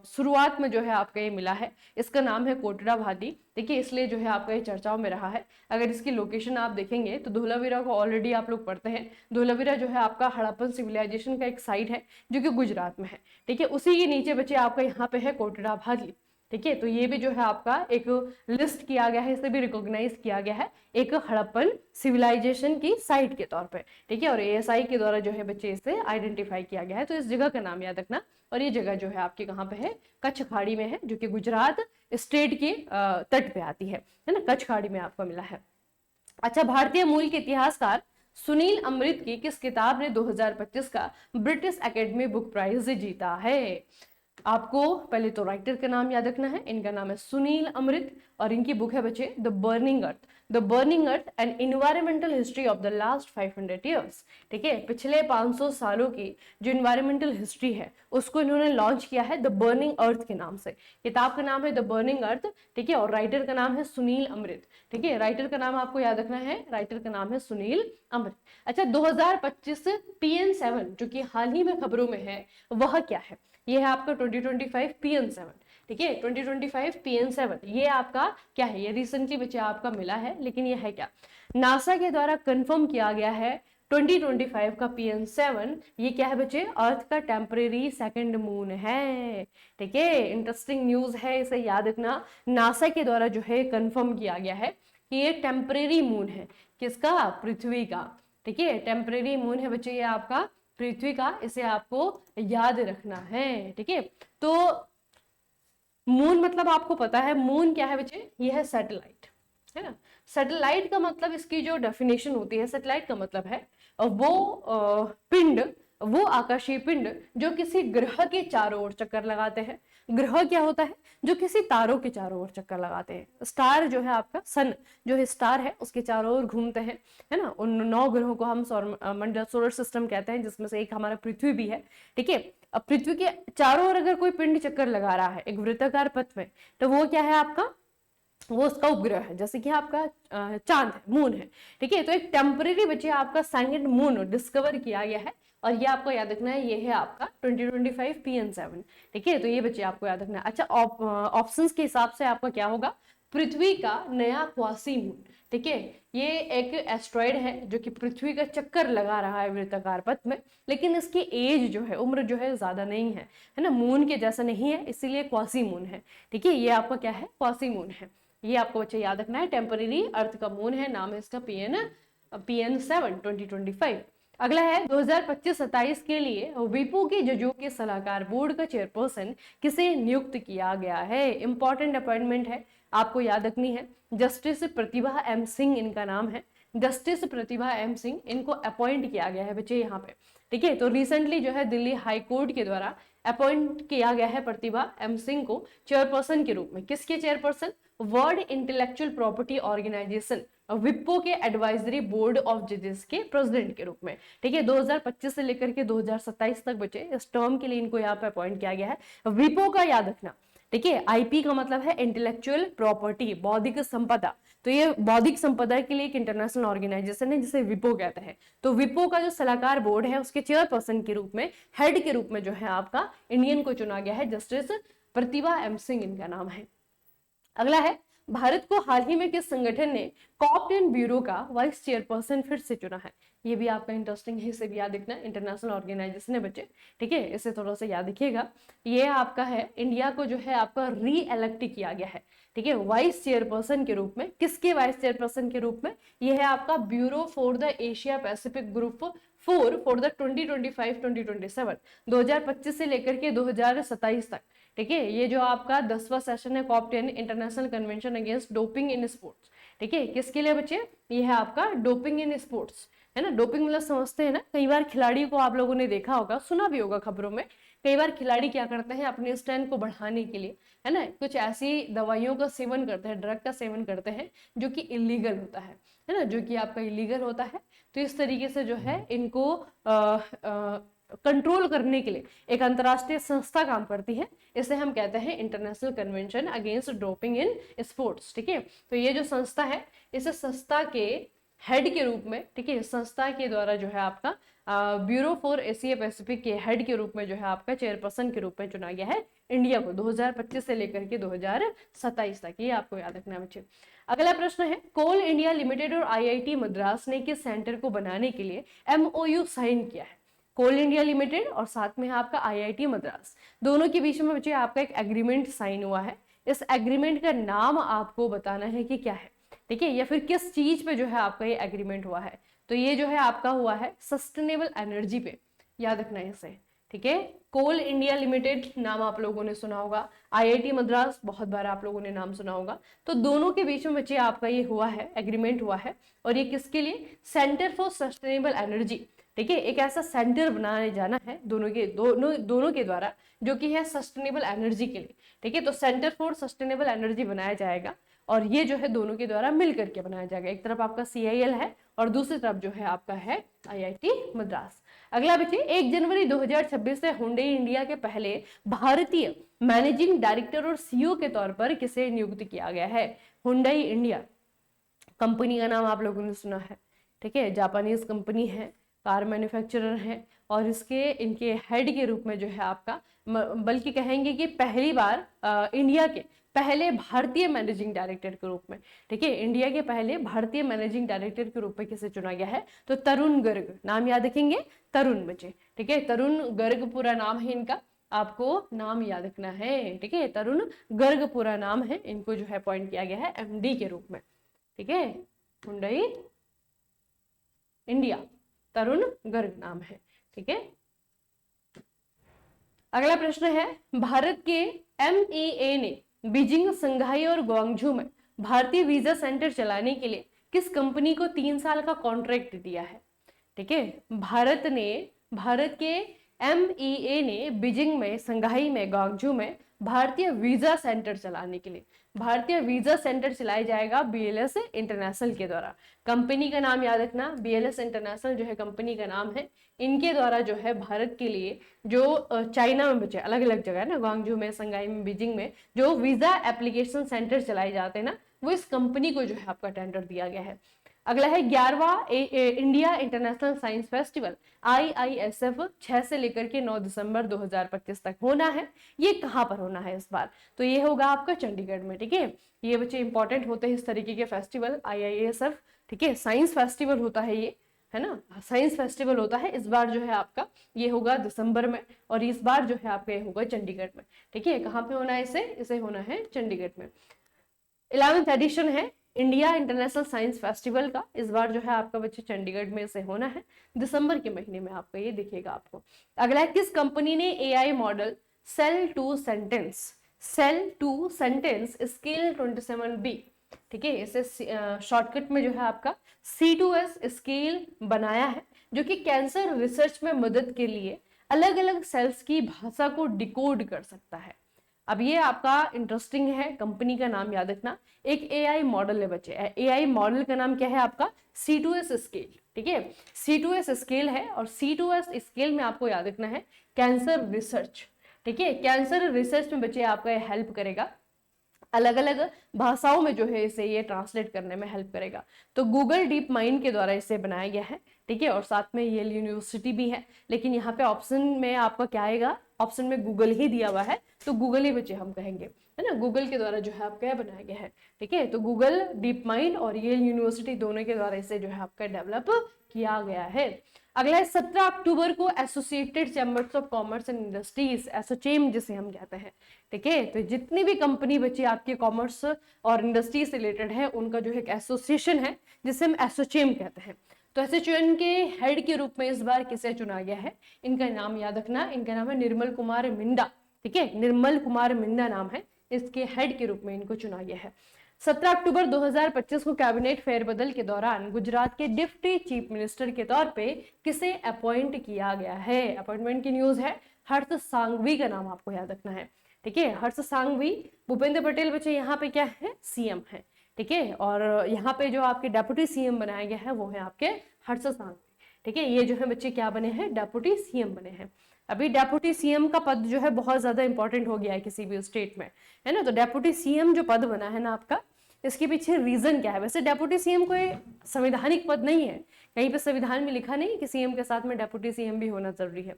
शुरुआत में जो है आपका ये मिला है, इसका नाम है कोटड़ा भादली, ठीक है, इसलिए जो है आपका ये चर्चाओं में रहा है। अगर इसकी लोकेशन आप देखेंगे तो धोलावीरा को ऑलरेडी आप लोग पढ़ते हैं। धोलावीरा जो है आपका हड़प्पन सिविलाइजेशन का एक साइट है जो कि गुजरात में है, ठीक है। उसी के नीचे बच्चे आपका यहाँ पे है कोटड़ा भादली, ठीक है। तो ये भी जो है आपका एक लिस्ट किया गया है, इसे भी रिकॉग्नाइज किया गया है एक हड़प्पन सिविलाइजेशन की साइट के तौर पे, ठीक है। और एएसआई के द्वारा जो है बच्चे इसे आइडेंटिफाई किया गया है। तो इस जगह का नाम याद रखना। और ये जगह जो है आपके कहाँ पे है, कच्छ खाड़ी में है, जो कि गुजरात स्टेट के तट पे आती है ना, कच्छ खाड़ी में आपको मिला है। अच्छा, भारतीय मूल के इतिहासकार सुनील अमृत की किस किताब ने 2025 का ब्रिटिश एकेडमी बुक प्राइज जीता है। आपको पहले तो राइटर का नाम याद रखना है, इनका नाम है सुनील अमृत, और इनकी बुक है बच्चे the burning earth and environmental history of the last 500 years, ठीक है। पिछले 500 सालों की जो इन्वायरमेंटल हिस्ट्री है उसको इन्होंने लॉन्च किया है द बर्निंग अर्थ के नाम से। किताब का नाम है द बर्निंग अर्थ, ठीक है, और राइटर का नाम है सुनील अमृत, ठीक है। राइटर का नाम आपको याद रखना है, राइटर का नाम है सुनील अमृत। अच्छा, 2025 PN7 जो कि हाल ही में खबरों में है, वह क्या है, ये है आपका 2025 PN7, ठीक है। 2025 PN7 ये आपका क्या है, ये रिसेंटली बच्चे आपका मिला है, लेकिन ये है क्या, नासा के द्वारा कंफर्म किया गया है 2025 का PN7, ये क्या है बच्चे, अर्थ का टेम्परेरी सेकंड मून है, ठीक है। इंटरेस्टिंग न्यूज है, इसे याद रखना। नासा के द्वारा जो है कंफर्म किया गया है कि ये टेम्परेरी मून है, किसका? पृथ्वी का। ठीक है, टेम्परेरी मून है बच्चे ये आपका पृथ्वी का, इसे आपको याद रखना है। ठीक है, तो मून मतलब आपको पता है मून क्या है बच्चे? ये है सैटेलाइट, है ना। सैटेलाइट का मतलब, इसकी जो डेफिनेशन होती है, सैटेलाइट का मतलब है वो पिंड, वो आकाशीय पिंड जो किसी ग्रह के चारों ओर चक्कर लगाते हैं। ग्रह क्या होता है? जो किसी तारों के चारों ओर चक्कर लगाते हैं। स्टार जो है आपका, सन जो है स्टार है, उसके चारों ओर घूमते हैं, है ना। उन 9 ग्रहों को हम सौर मंडल, सोलर सिस्टम कहते हैं, जिसमें से एक हमारा पृथ्वी भी है। ठीक है, अब पृथ्वी के चारों ओर अगर कोई पिंड चक्कर लगा रहा है एक वृत्ताकार पथ में, तो वो क्या है आपका? वो उसका उपग्रह है, जैसे कि आपका चांद है, मून है। ठीक है, तो एक टेम्परेरी बच्चे आपका सेकंड मून डिस्कवर किया गया है, और ये आपको याद रखना है, ये है आपका 2025 PN7। ठीक है, तो ये बच्चे आपको याद रखना है। अच्छा, ऑप्शंस के हिसाब से आपका क्या होगा? पृथ्वी का नया क्वासी मून। ठीक है, ये एक एस्ट्रॉइड है जो कि पृथ्वी का चक्कर लगा रहा है वृत्ताकार पथ में, लेकिन इसकी एज जो है, उम्र जो है ज्यादा नहीं है ना, मून के जैसा नहीं है, इसीलिए क्वासी मून है। ठीक है, ये आपका क्या है? क्वासी मून है। ये आपको बच्चे याद रखना है, टेम्परेरी अर्थ का मून है, नाम है इसका PN7 2025। अगला है 2025-27 के लिए विपो के जजों के सलाहकार बोर्ड का चेयरपर्सन किसे नियुक्त किया गया है? इंपॉर्टेंट अपॉइंटमेंट है, आपको याद रखनी है। जस्टिस प्रतिभा एम सिंह इनका नाम है, जस्टिस प्रतिभा एम सिंह, इनको अपॉइंट किया गया है बच्चे यहाँ पे। ठीक है, तो रिसेंटली जो है दिल्ली हाई कोर्ट के द्वारा अपॉइंट किया गया है प्रतिभा एम सिंह को चेयरपर्सन के रूप में। किसके chairperson? World intellectual property organization विप्पो के एडवाइजरी बोर्ड ऑफ जजेस के प्रेसिडेंट के रूप में। ठीक है, 2025 से लेकर के 2027 तक बचे इस टर्म के लिए इनको यहाँ पे अपॉइंट किया गया है। विपो का याद रखना। ठीक है, आईपी का मतलब है इंटेलेक्चुअल प्रॉपर्टी, बौद्धिक संपदा। तो ये बौद्धिक संपदा के लिए एक इंटरनेशनल ऑर्गेनाइजेशन है जिसे विपो कहते हैं। तो विपो का जो सलाहकार बोर्ड है उसके चेयरपर्सन के रूप में, हेड के रूप में जो है आपका इंडियन को चुना गया है, जस्टिस प्रतिभा एम सिंह इनका नाम है। अगला है, भारत को हाल ही में किस संगठन ने कॉप10 ब्यूरो का वाइस चेयरपर्सन फिर से चुना है? ये भी आपका इंटरेस्टिंग है, इसे भी याद रखना। इंटरनेशनल ऑर्गेनाइजेशन है बच्चे। ठीक है, इसे थोड़ा सा याद रखिएगा। ये आपका है, इंडिया को जो है आपका री इलेक्ट किया गया है। ठीक है, वाइस चेयरपर्सन के रूप में। किसके वाइस चेयरपर्सन के रूप में? ये है आपका bureau for the Asia Pacific group 4 for the 2025-2027, 2025 से लेकर के 2027 तक। ठीक है, ये जो आपका 10वां सेशन है कॉप10 international convention against doping in sports. ठीक है, किसके लिए बच्चे? ये है आपका डोपिंग इन स्पोर्ट्स, है ना। डोपिंग मतलब समझते हैं ना, कई बार खिलाड़ी को आप लोगों ने देखा होगा, सुना भी होगा खबरों में। कई बार खिलाड़ी क्या करते हैं अपने स्ट्रेंथ को बढ़ाने के लिए, है ना, कुछ ऐसी दवाइयों का सेवन करते हैं, ड्रग का सेवन करते हैं जो कि इलीगल होता है ना, जो कि आपका इलीगल होता है। तो इस तरीके से जो है इनको कंट्रोल करने के लिए एक अंतरराष्ट्रीय संस्था काम करती है, इसे हम कहते हैं international convention against doping in sports. ठीक है, तो ये जो संस्था है, इस संस्था के हेड के रूप में, ठीक है, संस्था के द्वारा जो है आपका ब्यूरो फॉर एशिया पैसिफिक के हेड के रूप में जो है आपका चेयरपर्सन के रूप में चुना गया है इंडिया को 2025 से लेकर के 2027 तक। ये आपको याद रखना है बच्चे। अगला प्रश्न है, कोल इंडिया लिमिटेड और आईआईटी मद्रास ने किस सेंटर को बनाने के लिए एमओयू साइन किया है? कोल इंडिया लिमिटेड और साथ में है आपका आईआईटी मद्रास, दोनों के बीच में बच्चे आपका एक एग्रीमेंट साइन हुआ है। इस एग्रीमेंट का नाम आपको बताना है कि क्या है। ठीक है, या फिर किस चीज पे जो है आपका ये एग्रीमेंट हुआ है? तो ये जो है आपका हुआ है सस्टेनेबल एनर्जी पे, याद रखना है इसे। ठीक है, कोल इंडिया लिमिटेड नाम आप लोगों ने सुना होगा, आईआईटी मद्रास बहुत बार आप लोगों ने नाम सुना होगा। तो दोनों के बीच में बच्चे आपका ये हुआ है, एग्रीमेंट हुआ है, और ये किसके लिए? Centre for sustainable energy. ठीक है, एक ऐसा सेंटर बनाने जाना है दोनों के द्वारा, जो कि है सस्टेनेबल एनर्जी के लिए। ठीक है, तो सेंटर फॉर सस्टेनेबल एनर्जी बनाया जाएगा, और ये जो है दोनों के द्वारा मिल करके बनाया जाएगा। एक तरफ आपका CIL है और दूसरी तरफ जो है आपका है IIT मद्रास। अगला बच्चे, 1 जनवरी 2026 से हुंडई इंडिया के पहले भारतीय मैनेजिंग डायरेक्टर और CEO के तौर पर किसे नियुक्त किया गया है? हुंडई इंडिया कंपनी का नाम आप लोगों ने सुना है। ठीक है, जापानीज कंपनी है, कार मैन्युफैक्चरर है, और इनके हेड के रूप में जो है आपका, बल्कि कहेंगे कि पहली बार इंडिया के पहले भारतीय मैनेजिंग डायरेक्टर के रूप में, ठीक है, इंडिया के पहले भारतीय मैनेजिंग डायरेक्टर के रूप में किसे चुना गया है? तो तरुण गर्ग, नाम याद रखेंगे, तरुण बच्चे। ठीक है, तरुण गर्ग पूरा नाम है इनका, आपको नाम याद रखना है। ठीक है, तरुण गर्ग पूरा नाम है, इनको जो है अपॉइंट किया गया है MD के रूप में। ठीक है, हुंडई इंडिया, तरुण गर्ग नाम है। ठीक है, अगला प्रश्न है, भारत के MEA ने बीजिंग, संघाई और ग्वांगझू में भारतीय वीजा सेंटर चलाने के लिए किस कंपनी को 3 साल का कॉन्ट्रैक्ट दिया है? ठीक है, भारत के MEA ने बीजिंग में, संघाई में, ग्वांगझू में भारतीय वीजा सेंटर चलाने के लिए, भारतीय वीजा सेंटर चलाया जाएगा BLS इंटरनेशनल के द्वारा। कंपनी का नाम याद रखना, BLS इंटरनेशनल जो है कंपनी का नाम है। इनके द्वारा जो है भारत के लिए जो चाइना में बचे अलग अलग जगह है ना, ग्वांगझू में, संघाई में, बीजिंग में जो वीजा एप्लीकेशन सेंटर चलाए जाते हैं ना, वो इस कंपनी को जो है आपका टेंडर दिया गया है। अगला है 11वां India international science festival IISF 6 से लेकर के 9 दिसंबर 2025 तक होना है। ये कहाँ पर होना है इस बार? तो ये होगा आपका चंडीगढ़ में। ठीक है, ये बच्चे इंपॉर्टेंट होते हैं इस तरीके के फेस्टिवल, IISF। ठीक है, साइंस फेस्टिवल होता है ये, है ना, साइंस फेस्टिवल होता है। इस बार जो है आपका ये होगा दिसंबर में, और इस बार जो है आपका ये होगा चंडीगढ़ में। ठीक है, कहाँ पे होना है इसे होना है चंडीगढ़ में। 11th एडिशन है इंडिया इंटरनेशनल साइंस फेस्टिवल का। इस बार जो है आपका बच्चे चंडीगढ़ में से होना है, दिसंबर के महीने में आपका ये दिखेगा आपको। अगला है, किस कंपनी ने AI model cell to sentence scale 27B, ठीक है, इसे शॉर्टकट में जो है आपका C2S स्केल बनाया है, जो कि कैंसर रिसर्च में मदद के लिए अलग अलग सेल्स की भाषा को डिकोड कर सकता है। अब ये आपका इंटरेस्टिंग है, कंपनी का नाम याद रखना। एक AI मॉडल है बच्चे, AI मॉडल का नाम क्या है आपका? C2S scale. ठीक है, C2S स्केल है, और C2S स्केल में आपको याद रखना है कैंसर रिसर्च। ठीक है, कैंसर रिसर्च में बच्चे आपका हेल्प करेगा, अलग अलग भाषाओं में जो है इसे ये ट्रांसलेट करने में हेल्प करेगा। तो गूगल डीप माइंड के द्वारा इसे बनाया गया है। ठीक है, और साथ में येल यूनिवर्सिटी भी है, लेकिन यहाँ पे ऑप्शन में आपका क्या आएगा? ऑप्शन में गूगल ही दिया हुआ है, तो गूगल ही बच्चे हम कहेंगे, है ना, गूगल के द्वारा जो है आपका बनाया गया है। ठीक है, तो गूगल डीप माइंड और येल यूनिवर्सिटी दोनों के द्वारा इसे जो है आपका डेवलप किया गया है। अगला है 17 अक्टूबर को associated chambers of commerce and industries, ASSOCHAM जिसे हम कहते हैं। ठीक है, तो जितनी भी कंपनी बची आपके कॉमर्स और इंडस्ट्री से रिलेटेड है, उनका जो एक एसोसिएशन है जिसे हम एसोचेम कहते हैं। तो एसोचेम के हेड के रूप में इस बार किसे चुना गया है? इनका नाम याद रखना, इनका नाम है निर्मल कुमार मिंडा। ठीक है, निर्मल कुमार मिंडा नाम है, इसके हेड के रूप में इनको चुना गया है। 17 अक्टूबर 2025 को कैबिनेट फेरबदल के दौरान गुजरात के डिप्टी चीफ मिनिस्टर के तौर पे किसे अपॉइंट किया गया है? अपॉइंटमेंट की न्यूज है, हर्ष सांघवी का नाम आपको याद रखना है। ठीक है, हर्ष सांघवी। भूपेंद्र पटेल बच्चे यहाँ पे क्या है? CM है। ठीक है, और यहाँ पे जो आपके डेप्यूटी CM बनाया गया है वो है आपके हर्ष सांघवी। ठीक है, ये जो है बच्चे क्या बने हैं? डेप्यूटी CM बने हैं। अभी डेप्यूटी CM का पद जो है बहुत ज्यादा इंपॉर्टेंट हो गया है किसी भी स्टेट में, है ना। तो डेप्यूटी CM जो पद बना है ना आपका, इसके पीछे रीजन क्या है? वैसे डेप्यूटी CM कोई संवैधानिक पद नहीं है, कहीं पे संविधान में लिखा नहीं कि CM के साथ में डेप्यूटी CM भी होना जरूरी है।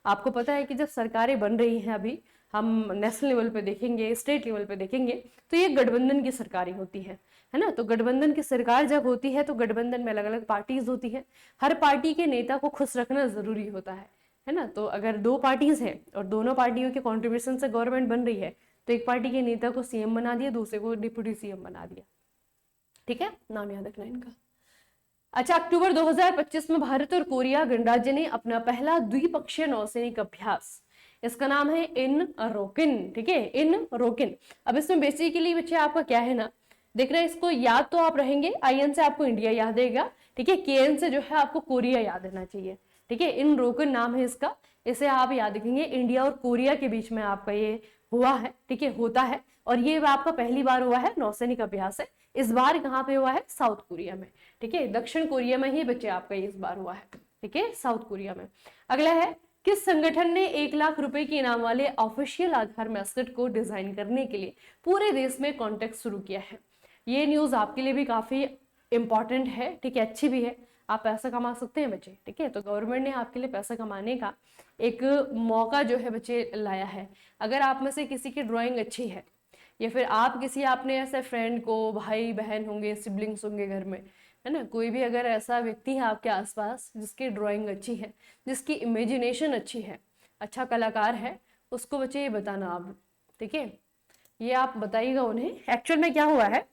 आपको पता है कि जब सरकारें बन रही हैं, अभी हम नेशनल लेवल पे देखेंगे, स्टेट लेवल पे देखेंगे, तो ये गठबंधन की सरकारें होती है ना। तो गठबंधन की सरकार जब होती है तो गठबंधन में अलग अलग पार्टीज होती है, हर पार्टी के नेता को खुश रखना जरूरी होता है ना। तो अगर 2 पार्टीज हैं और दोनों पार्टियों के कॉन्ट्रीब्यूशन से गवर्नमेंट बन रही है, तो एक पार्टी के नेता को CM बना दिया, दूसरे को डिप्टी CM बना दिया। ठीक है, नाम याद रखना इनका। अच्छा, अक्टूबर 2025 में भारत और कोरिया गणराज्य ने अपना पहला द्विपक्षीय नौसैनिक अभ्यास, इसका नाम है इन रोकिन। ठीक है, इन रोकिन। अब इसमें बेसिकली बच्चे आपका क्या है ना, देखना इसको याद तो आप रहेंगे, IN से आपको इंडिया याद रहेगा। ठीक है, KN से जो है आपको कोरिया याद रहना चाहिए। ठीक है, इन रोकिन नाम है इसका, इसे आप याद रखेंगे। इंडिया और कोरिया के बीच में आपका ये हुआ है। ठीक है, होता है, और ये आपका पहली बार हुआ है, नौसैनिक अभ्यास है। इस बार कहाँ पे हुआ है? साउथ कोरिया में। ठीक है, दक्षिण कोरिया में ही बच्चे आपका इस बार हुआ है। ठीक है, साउथ कोरिया में। अगला है, किस संगठन ने 1 लाख रुपए के इनाम वाले ऑफिशियल आधार मैस्कट को डिजाइन करने के लिए पूरे देश में कॉन्टेस्ट शुरू किया है? ये न्यूज आपके लिए भी काफी इंपॉर्टेंट है। ठीक है, अच्छी भी है, आप पैसा कमा सकते हैं बच्चे। ठीक है, तो गवर्नमेंट ने आपके लिए पैसा कमाने का एक मौका जो है बच्चे लाया है। अगर आप में से किसी की ड्राइंग अच्छी है, या फिर आप किसी आपने ऐसे फ्रेंड को, भाई बहन होंगे, सिबलिंग्स होंगे घर में, है ना, कोई भी अगर ऐसा व्यक्ति है आपके आसपास जिसकी ड्राइंग अच्छी है, जिसकी इमेजिनेशन अच्छी है, अच्छा कलाकार है, उसको बच्चे ये बताना आप। ठीक है, ये आप बताइएगा उन्हें। एक्चुअल में क्या हुआ है,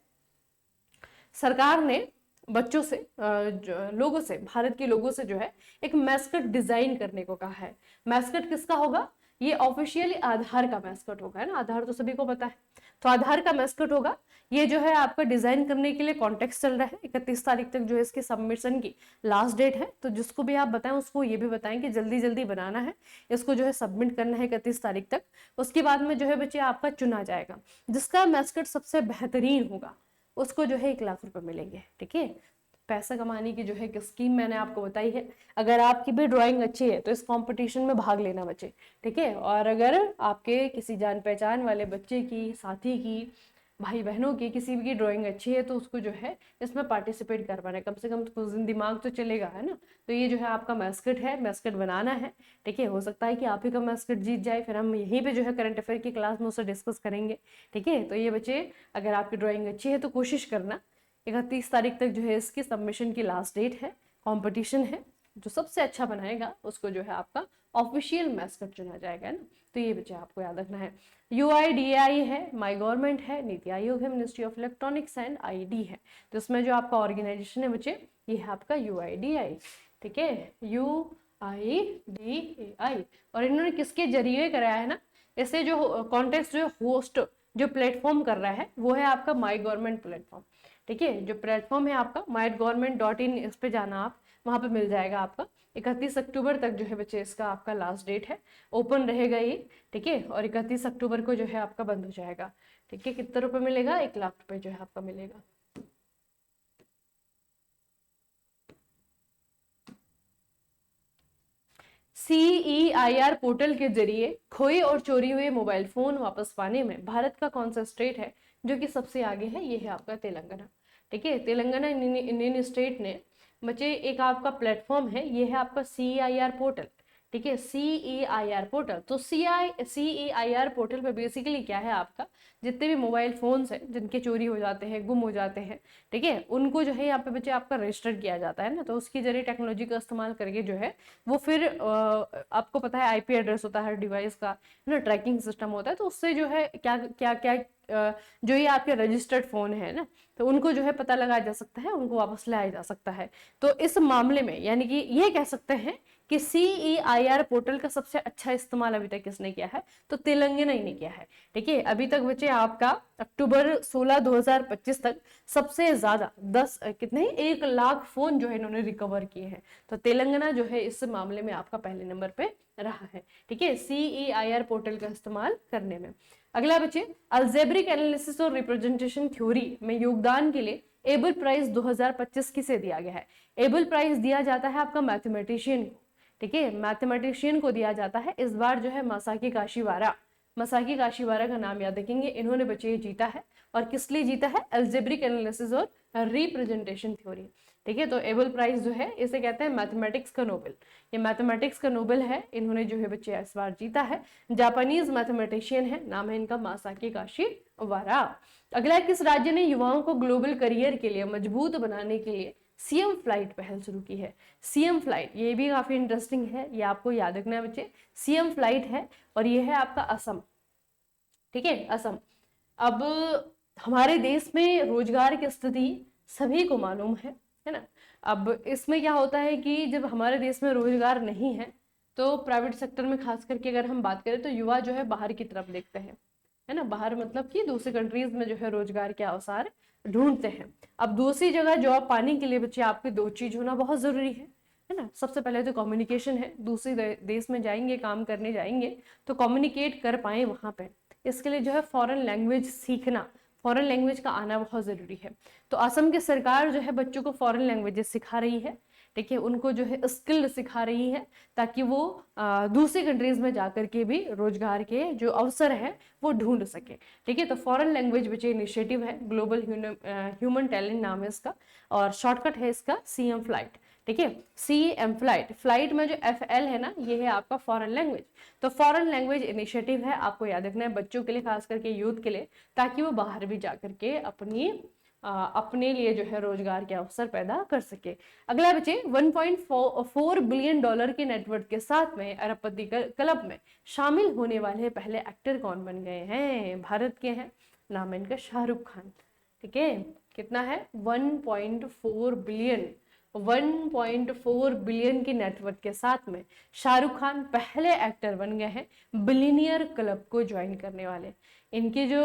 सरकार ने बच्चों से लोगों से, भारत के लोगों से जो है एक मैस्कट डिजाइन करने को कहा है। मैस्कट किसका होगा? ये ऑफिशियली आधार का मैस्कट होगा, है ना, आधार तो सभी को पता है, तो आधार का मैस्कट होगा। ये जो है आपका डिजाइन करने के लिए कॉन्टेक्स्ट चल रहा है, 31 तारीख तक जो है इसके सबमिशन की लास्ट डेट है। तो जिसको भी आप बताएं उसको ये भी बताएं कि जल्दी जल्दी बनाना है, इसको जो है सबमिट करना है 31 तारीख तक। उसके बाद में जो है बच्चे आपका चुना जाएगा, जिसका मैस्कट सबसे बेहतरीन होगा उसको जो है 1 लाख रुपए मिलेंगे। ठीक है, पैसा कमाने की जो है स्कीम मैंने आपको बताई है। अगर आपकी भी ड्राइंग अच्छी है तो इस कंपटीशन में भाग लेना बच्चे, ठीक है। और अगर आपके किसी जान पहचान वाले बच्चे की, साथी की, भाई बहनों की किसी भी की ड्राइंग अच्छी है तो उसको जो है इसमें पार्टिसिपेट करवाना है, कम से कम कुछ दिन दिमाग तो चलेगा, है ना। तो ये जो है आपका मैस्कट है, मैस्कट बनाना है, ठीक है। हो सकता है कि आप ही का मैस्कट जीत जाए, फिर हम यहीं पे जो है करंट अफेयर की क्लास में उसे डिस्कस करेंगे, ठीक है। तो ये बच्चे अगर आपकी ड्राइंग अच्छी है तो कोशिश करना, 31 तारीख तक जो है इसकी सबमिशन की लास्ट डेट है, कंपटीशन है, जो सबसे अच्छा बनाएगा उसको जो है आपका ऑफिशियल मैस्कट चुना जाएगा, है ना। तो ये बच्चे आपको याद रखना है। UIDAI है, माई गवर्नमेंट है, नीति आयोग है, ministry of electronics and ID है। तो इसमें जो आपका ऑर्गेनाइजेशन है बच्चे ये है आपका UIDAI, ठीक है, UIDAI। और इन्होंने किसके जरिए कराया है ना, ऐसे जो कॉन्टेस्ट जो होस्ट जो प्लेटफॉर्म कर रहा है वो है आपका माई गवर्नमेंट प्लेटफॉर्म, ठीक है। जो प्लेटफॉर्म है आपका mygovernment.in, इस पे जाना आप, वहां पे मिल जाएगा आपका। 31 अक्टूबर तक जो है बच्चे इसका आपका लास्ट डेट है, ओपन रहेगा ये, ठीक है। और 31 अक्टूबर को जो है आपका बंद हो जाएगा, ठीक है। कितने रुपए मिलेगा? 1 लाख रुपए जो है आपका मिलेगा। CEIR पोर्टल के जरिए खोए और चोरी हुए मोबाइल फोन वापस पाने में भारत का कौन सा स्टेट है जो कि सबसे आगे है? ये है आपका तेलंगाना, ठीक है। तेलंगाना इंडियन स्टेट ने बच्चे एक आपका प्लेटफॉर्म है, ये है आपका CEIR पोर्टल, ठीक है, CEIR पोर्टल। तो CEIR पोर्टल पे बेसिकली क्या है, आपका जितने भी मोबाइल फोन्स हैं जिनके चोरी हो जाते हैं, गुम हो जाते हैं, ठीक है, उनको जो है यहाँ पे बच्चे आपका रजिस्टर किया जाता है ना। तो उसके जरिए टेक्नोलॉजी का इस्तेमाल करके जो है वो फिर आपको पता है IP एड्रेस होता है डिवाइस का, है ना, ट्रैकिंग सिस्टम होता है। तो उससे जो है क्या क्या क्या जो ये आपके रजिस्टर्ड फोन है ना, तो उनको जो है पता लगाया जा सकता है, उनको वापस लाया जा सकता है। तो इस मामले में यानी कि ये कह सकते हैं कि CEIR पोर्टल का सबसे अच्छा इस्तेमाल अभी तक किसने किया है? तो तेलंगाना ही ने किया है, ठीक है। अभी तक बच्चे आपका अक्टूबर 16 2025 तक सबसे ज्यादा 10 कितने 1 लाख फोन जो है इन्होंने रिकवर किए हैं। तो तेलंगाना जो है इस मामले में आपका पहले नंबर पे रहा है, ठीक है, CEIR पोर्टल का इस्तेमाल करने में। अगला बच्चे, अलजेब्रिक एनालिसिस और रिप्रेजेंटेशन थ्योरी में योगदान के लिए एबल प्राइज 2025 किसे दिया गया है? एबल प्राइज दिया जाता है आपका मैथमेटिशियन को, ठीक है, मैथमेटिशियन को दिया जाता है। इस बार जो है मासाकी काशीवारा, मसाकी काशीवारा का नाम याद रखेंगे, इन्होंने बच्चे जीता है। और किस लिए जीता है? अलजेब्रिक एनालिसिस और रिप्रेजेंटेशन थ्योरी, ठीक है। तो एबल प्राइज जो है इसे कहते हैं मैथमेटिक्स का नोबेल, ये मैथमेटिक्स का नोबेल है, इन्होंने जो है बच्चे इस बार जीता है। जापानीज मैथमेटिशियन है, नाम है इनका मासाकी काशीवारा। अगला, किस राज्य ने युवाओं को ग्लोबल करियर के लिए मजबूत बनाने के लिए CM फ्लाइट पहल शुरू की है? CM फ्लाइट, ये भी काफी इंटरेस्टिंग है, ये आपको याद रखना है बच्चे। CM फ्लाइट है और ये है आपका असम, ठीक है, असम। अब हमारे देश में रोजगार की स्थिति सभी को मालूम है ना। अब इसमें क्या होता है कि जब हमारे देश में रोजगार नहीं है तो प्राइवेट सेक्टर में खास करके अगर हम बात करें तो युवा जो है बाहर की तरफ देखते हैं, है ना, बाहर मतलब कि दूसरी कंट्रीज में जो है रोजगार के अवसर ढूंढते हैं। अब दूसरी जगह जॉब पाने के लिए बच्चे आपके 2 चीज होना बहुत जरूरी है ना। सबसे पहले तो कम्युनिकेशन है, दूसरे देश में जाएंगे, काम करने जाएंगे तो कम्युनिकेट कर पाए वहां पे, इसके लिए जो है फॉरेन लैंग्वेज सीखना, फॉरेन लैंग्वेज का आना बहुत जरूरी है। तो असम की सरकार जो है बच्चों को फॉरेन लैंग्वेजेस सिखा रही है, ठीक है, उनको जो है स्किल सिखा रही है ताकि वो दूसरी कंट्रीज में जाकर के भी रोजगार के जो अवसर है वो ढूंढ सके, ठीक है। तो फॉरेन लैंग्वेज बच्चे इनिशिएटिव है, ग्लोबल ह्यूमन टैलेंट नाम है इसका, और शॉर्टकट है इसका CM फ्लाइट, ठीक है, CM फ्लाइट। फ्लाइट में जो FL है ना, ये है आपका फॉरेन लैंग्वेज। तो फॉरेन लैंग्वेज इनिशिएटिव है, आपको याद रखना है बच्चों के लिए, खास करके यूथ के लिए, ताकि वो बाहर भी जाकर के अपने लिए जो है रोजगार के अवसर पैदा कर सके। अगला बच्चे, 1.4 बिलियन डॉलर के नेटवर्थ के साथ में अरबपति क्लब में शामिल होने वाले पहले एक्टर कौन बन गए हैं? भारत के हैं, नाम है इनका शाहरुख खान, ठीक है। कितना है 1.4 बिलियन, 1.4 बिलियन की नेटवर्थ के साथ में शाहरुख खान पहले एक्टर बन गए हैं बिलियनियर क्लब को ज्वाइन करने वाले। इनके जो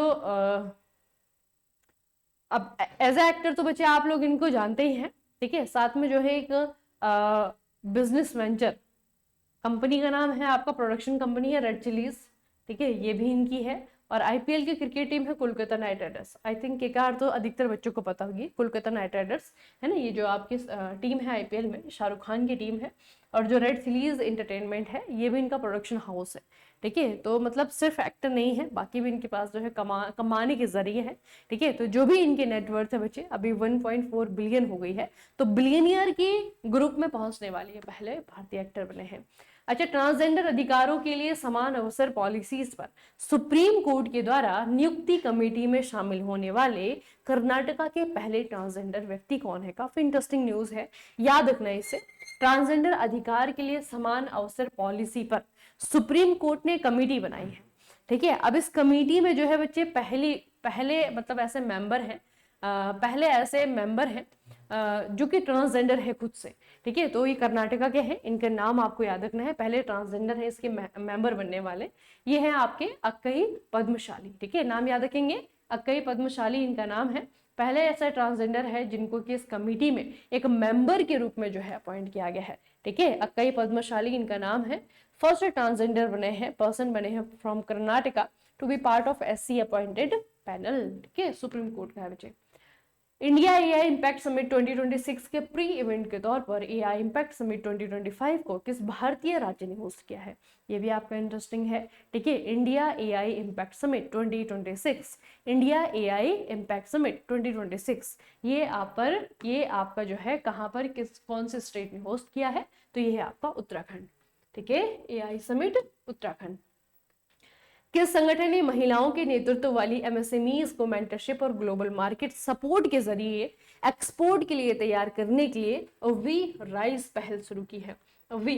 अब एज ए एक्टर तो बच्चे आप लोग इनको जानते ही हैं, ठीक है। साथ में जो है एक बिजनेस वेंचर कंपनी का नाम है आपका, प्रोडक्शन कंपनी है रेड चिलीज, ठीक है, ये भी इनकी है। और आईपीएल की क्रिकेट टीम है Kolkata night Riders. I think KKR तो अधिकतर बच्चों को पता होगी, कोलकाता नाइट राइडर्स है ना, ये जो आपकी टीम है आईपीएल में, शाहरुख खान की टीम है। और जो रेड चिलीज एंटरटेनमेंट है ये भी इनका प्रोडक्शन हाउस है, ठीक है। तो मतलब सिर्फ एक्टर नहीं है, बाकी भी इनके पास जो है कमाने के जरिए है, ठीक है। तो जो भी इनके नेटवर्थ है बच्चे अभी 1.4 बिलियन हो गई है, तो बिलियनियर की ग्रुप में पहुंचने वाली है, पहले भारतीय एक्टर बने हैं। अच्छा, ट्रांसजेंडर अधिकारों के लिए समान अवसर पॉलिसीज पर सुप्रीम कोर्ट के द्वारा नियुक्ति कमेटी में शामिल होने वाले कर्नाटका के पहले ट्रांसजेंडर व्यक्ति कौन है? काफी इंटरेस्टिंग न्यूज है, याद रखना इसे। ट्रांसजेंडर अधिकार के लिए समान अवसर पॉलिसी पर सुप्रीम कोर्ट ने कमेटी बनाई है, ठीक है। अब इस कमेटी में जो है बच्चे पहले मतलब ऐसे मेंबर हैं, पहले ऐसे मेंबर हैं जो कि ट्रांसजेंडर है खुद से, ठीक है। तो ये कर्नाटका के हैं, इनका नाम आपको याद रखना है, पहले ट्रांसजेंडर है इसके मेंबर बनने वाले, ये हैं आपके अक्कई पद्मशाली, ठीक है। नाम याद रखेंगे, अक्कई पद्मशाली इनका नाम है। पहले ऐसा ट्रांसजेंडर है जिनको कि इस कमेटी में एक मेंबर के रूप में जो है अपॉइंट किया गया है, ठीक है। अक्कई पद्मशाली इनका नाम है। फर्स्ट ट्रांसजेंडर बने हैं, पर्सन बने हैं from Karnataka to be part of SC appointed panel, ठीक है, सुप्रीम कोर्ट का है बच्चे। इंडिया एआई इम्पैक्ट समिट 2026 के प्री इवेंट के तौर पर एआई इम्पैक्ट समिट 2025 को किस भारतीय राज्य ने होस्ट किया है? ये भी आपका इंटरेस्टिंग है, ठीक है। India AI impact summit 2026, India AI impact summit 2026, ये आपका जो है कहाँ पर, कौन से स्टेट ने होस्ट किया है? तो ये है आपका उत्तराखंड, ठीक है, एआई समिट उत्तराखंड। किस संगठन ने महिलाओं के नेतृत्व वाली एमएसएमईज को मेंटरशिप और ग्लोबल मार्केट सपोर्ट के जरिए एक्सपोर्ट के लिए तैयार करने के लिए वी राइज पहल शुरू की है? वी,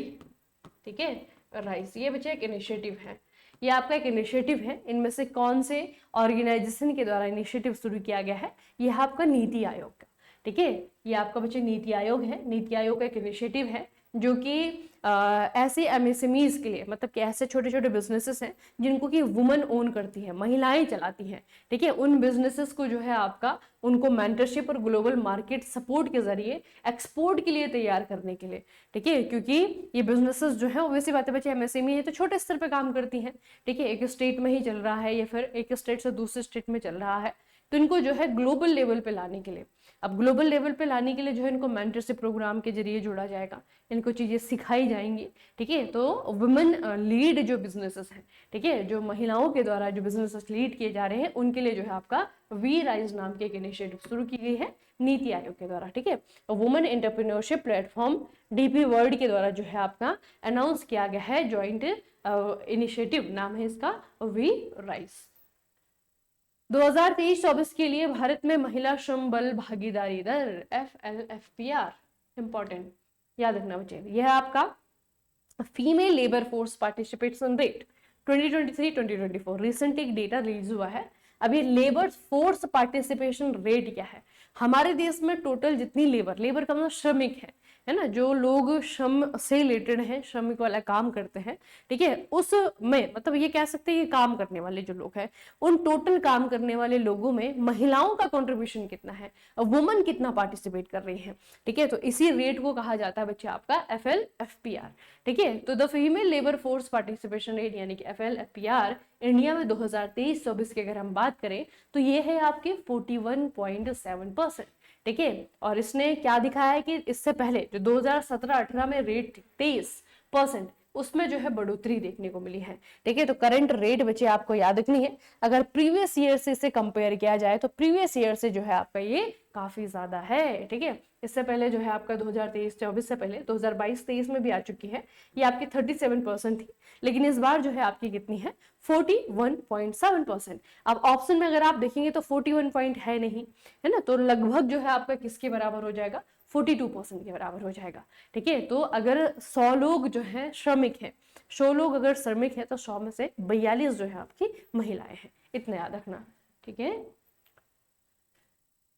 ठीक है, राइज, ये बच्चे एक इनिशिएटिव है, ये आपका एक इनिशिएटिव है। इनमें से कौन से ऑर्गेनाइजेशन के द्वारा इनिशिएटिव शुरू किया गया है? यह आपका नीति आयोग का, ठीक है, ये आपका बच्चे नीति आयोग है। नीति आयोग का एक इनिशिएटिव है जो कि ऐसे एमएसएमईज के लिए, मतलब कि ऐसे छोटे छोटे बिजनेसेस हैं जिनको कि वुमन ओन करती है, महिलाएं चलाती हैं, ठीक है, उन बिजनेसेस को जो है आपका उनको मेंटरशिप और ग्लोबल मार्केट सपोर्ट के जरिए एक्सपोर्ट के लिए तैयार करने के लिए, ठीक है। क्योंकि ये बिजनेसेस जो है वैसी बातें बच्चे एमएसएमई है तो छोटे स्तर पे काम करती हैं, ठीक है, एक स्टेट में ही चल रहा है या फिर एक स्टेट से दूसरे स्टेट में चल रहा है, तो इनको जो है ग्लोबल लेवल पे लाने के लिए, अब ग्लोबल लेवल पे लाने के लिए जो है इनको मेंटरशिप प्रोग्राम के जरिए जोड़ा जाएगा, इनको चीजें सिखाई जाएंगी, ठीक है। तो वुमेन लीड जो बिजनेसेस हैं, ठीक है, जो महिलाओं के द्वारा जो बिजनेसेस लीड किए जा रहे हैं उनके लिए जो है आपका वी राइज नाम की एक इनिशिएटिव शुरू की गई है नीति आयोग के द्वारा, ठीक है। Women entrepreneurship platform DP world के द्वारा जो है आपका अनाउंस किया गया है ज्वाइंट इनिशिएटिव, नाम है इसका वी राइज। 2023-24 के लिए भारत में महिला श्रम बल भागीदारी दर FLFPR, इंपॉर्टेंट, याद रखना बच्चे, यह आपका female labour force participation rate 2023-2024 recent एक डेटा रिलीज हुआ है। अब ये लेबर फोर्स पार्टिसिपेशन रेट क्या है? हमारे देश में टोटल जितनी लेबर का मतलब श्रमिक है ना, जो लोग श्रम से रिलेटेड हैं, श्रमिक वाला काम करते हैं, ठीक है, उसमें मतलब ये कह सकते हैं ये काम करने वाले जो लोग हैं, उन टोटल काम करने वाले लोगों में महिलाओं का कंट्रीब्यूशन कितना है, वुमन कितना पार्टिसिपेट कर रही है, ठीक है। तो इसी रेट को कहा जाता है बच्चे आपका FLFPR, ठीक है। तो the female labour force participation rate यानी कि FLFPR इंडिया में 2023-24 की अगर हम बात करें तो ये है आपके 41.7%, ठीक है। और इसने क्या दिखाया है कि इससे पहले जो 2017-18 में रेट थी 23%, उसमें जो है बढ़ोतरी देखने को मिली है, ठीक है। तो करंट रेट बच्चे आपको याद रखनी है, अगर प्रीवियस ईयर से इसे कंपेयर किया जाए तो प्रीवियस ईयर से जो है आपका ये काफी ज्यादा है, ठीक है। इससे पहले जो है आपका 2023-24 से पहले 2022-23 में भी आ चुकी है, ये आपकी 37% थी, लेकिन इस बार जो है आपकी कितनी है 41.7%। अब ऑप्शन में अगर आप देखेंगे तो 41 पॉइंट है नहीं, है ना, तो लगभग जो है आपका किसके बराबर हो जाएगा, 42% के बराबर हो जाएगा, ठीक है। तो अगर 100 लोग जो है श्रमिक हैं, 100 लोग अगर श्रमिक है तो 100 में से 42 जो है आपकी महिलाएं हैं, इतना याद रखना, ठीक है।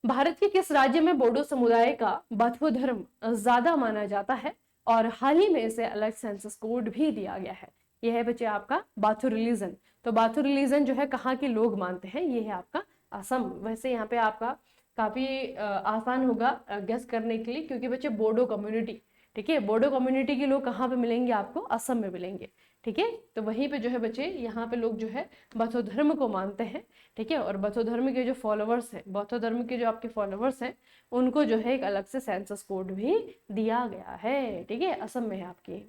भारत के किस राज्य में बोडो समुदाय का बौद्ध धर्म ज्यादा माना जाता है और हाल ही में इसे अलग सेंसस कोड भी दिया गया है? यह है बच्चे आपका बाथु रिलीजन। तो बाथु रिलीजन जो है कहाँ के लोग मानते हैं? ये है आपका असम। वैसे यहाँ पे आपका काफी आसान होगा गेस करने के लिए, क्योंकि बच्चे बोडो कम्युनिटी, ठीक है, बोडो कम्युनिटी के लोग कहाँ पे मिलेंगे आपको? असम में मिलेंगे, ठीक है। तो वहीं पे जो है बच्चे यहाँ पे लोग जो है बौद्ध धर्म को मानते हैं, ठीक है। और बौद्ध धर्म के जो फॉलोवर्स हैं, बौद्ध धर्म के जो आपके फॉलोवर्स हैं, उनको जो है एक अलग से सेंसस कोड भी दिया गया है, ठीक है। असम में है आपकी।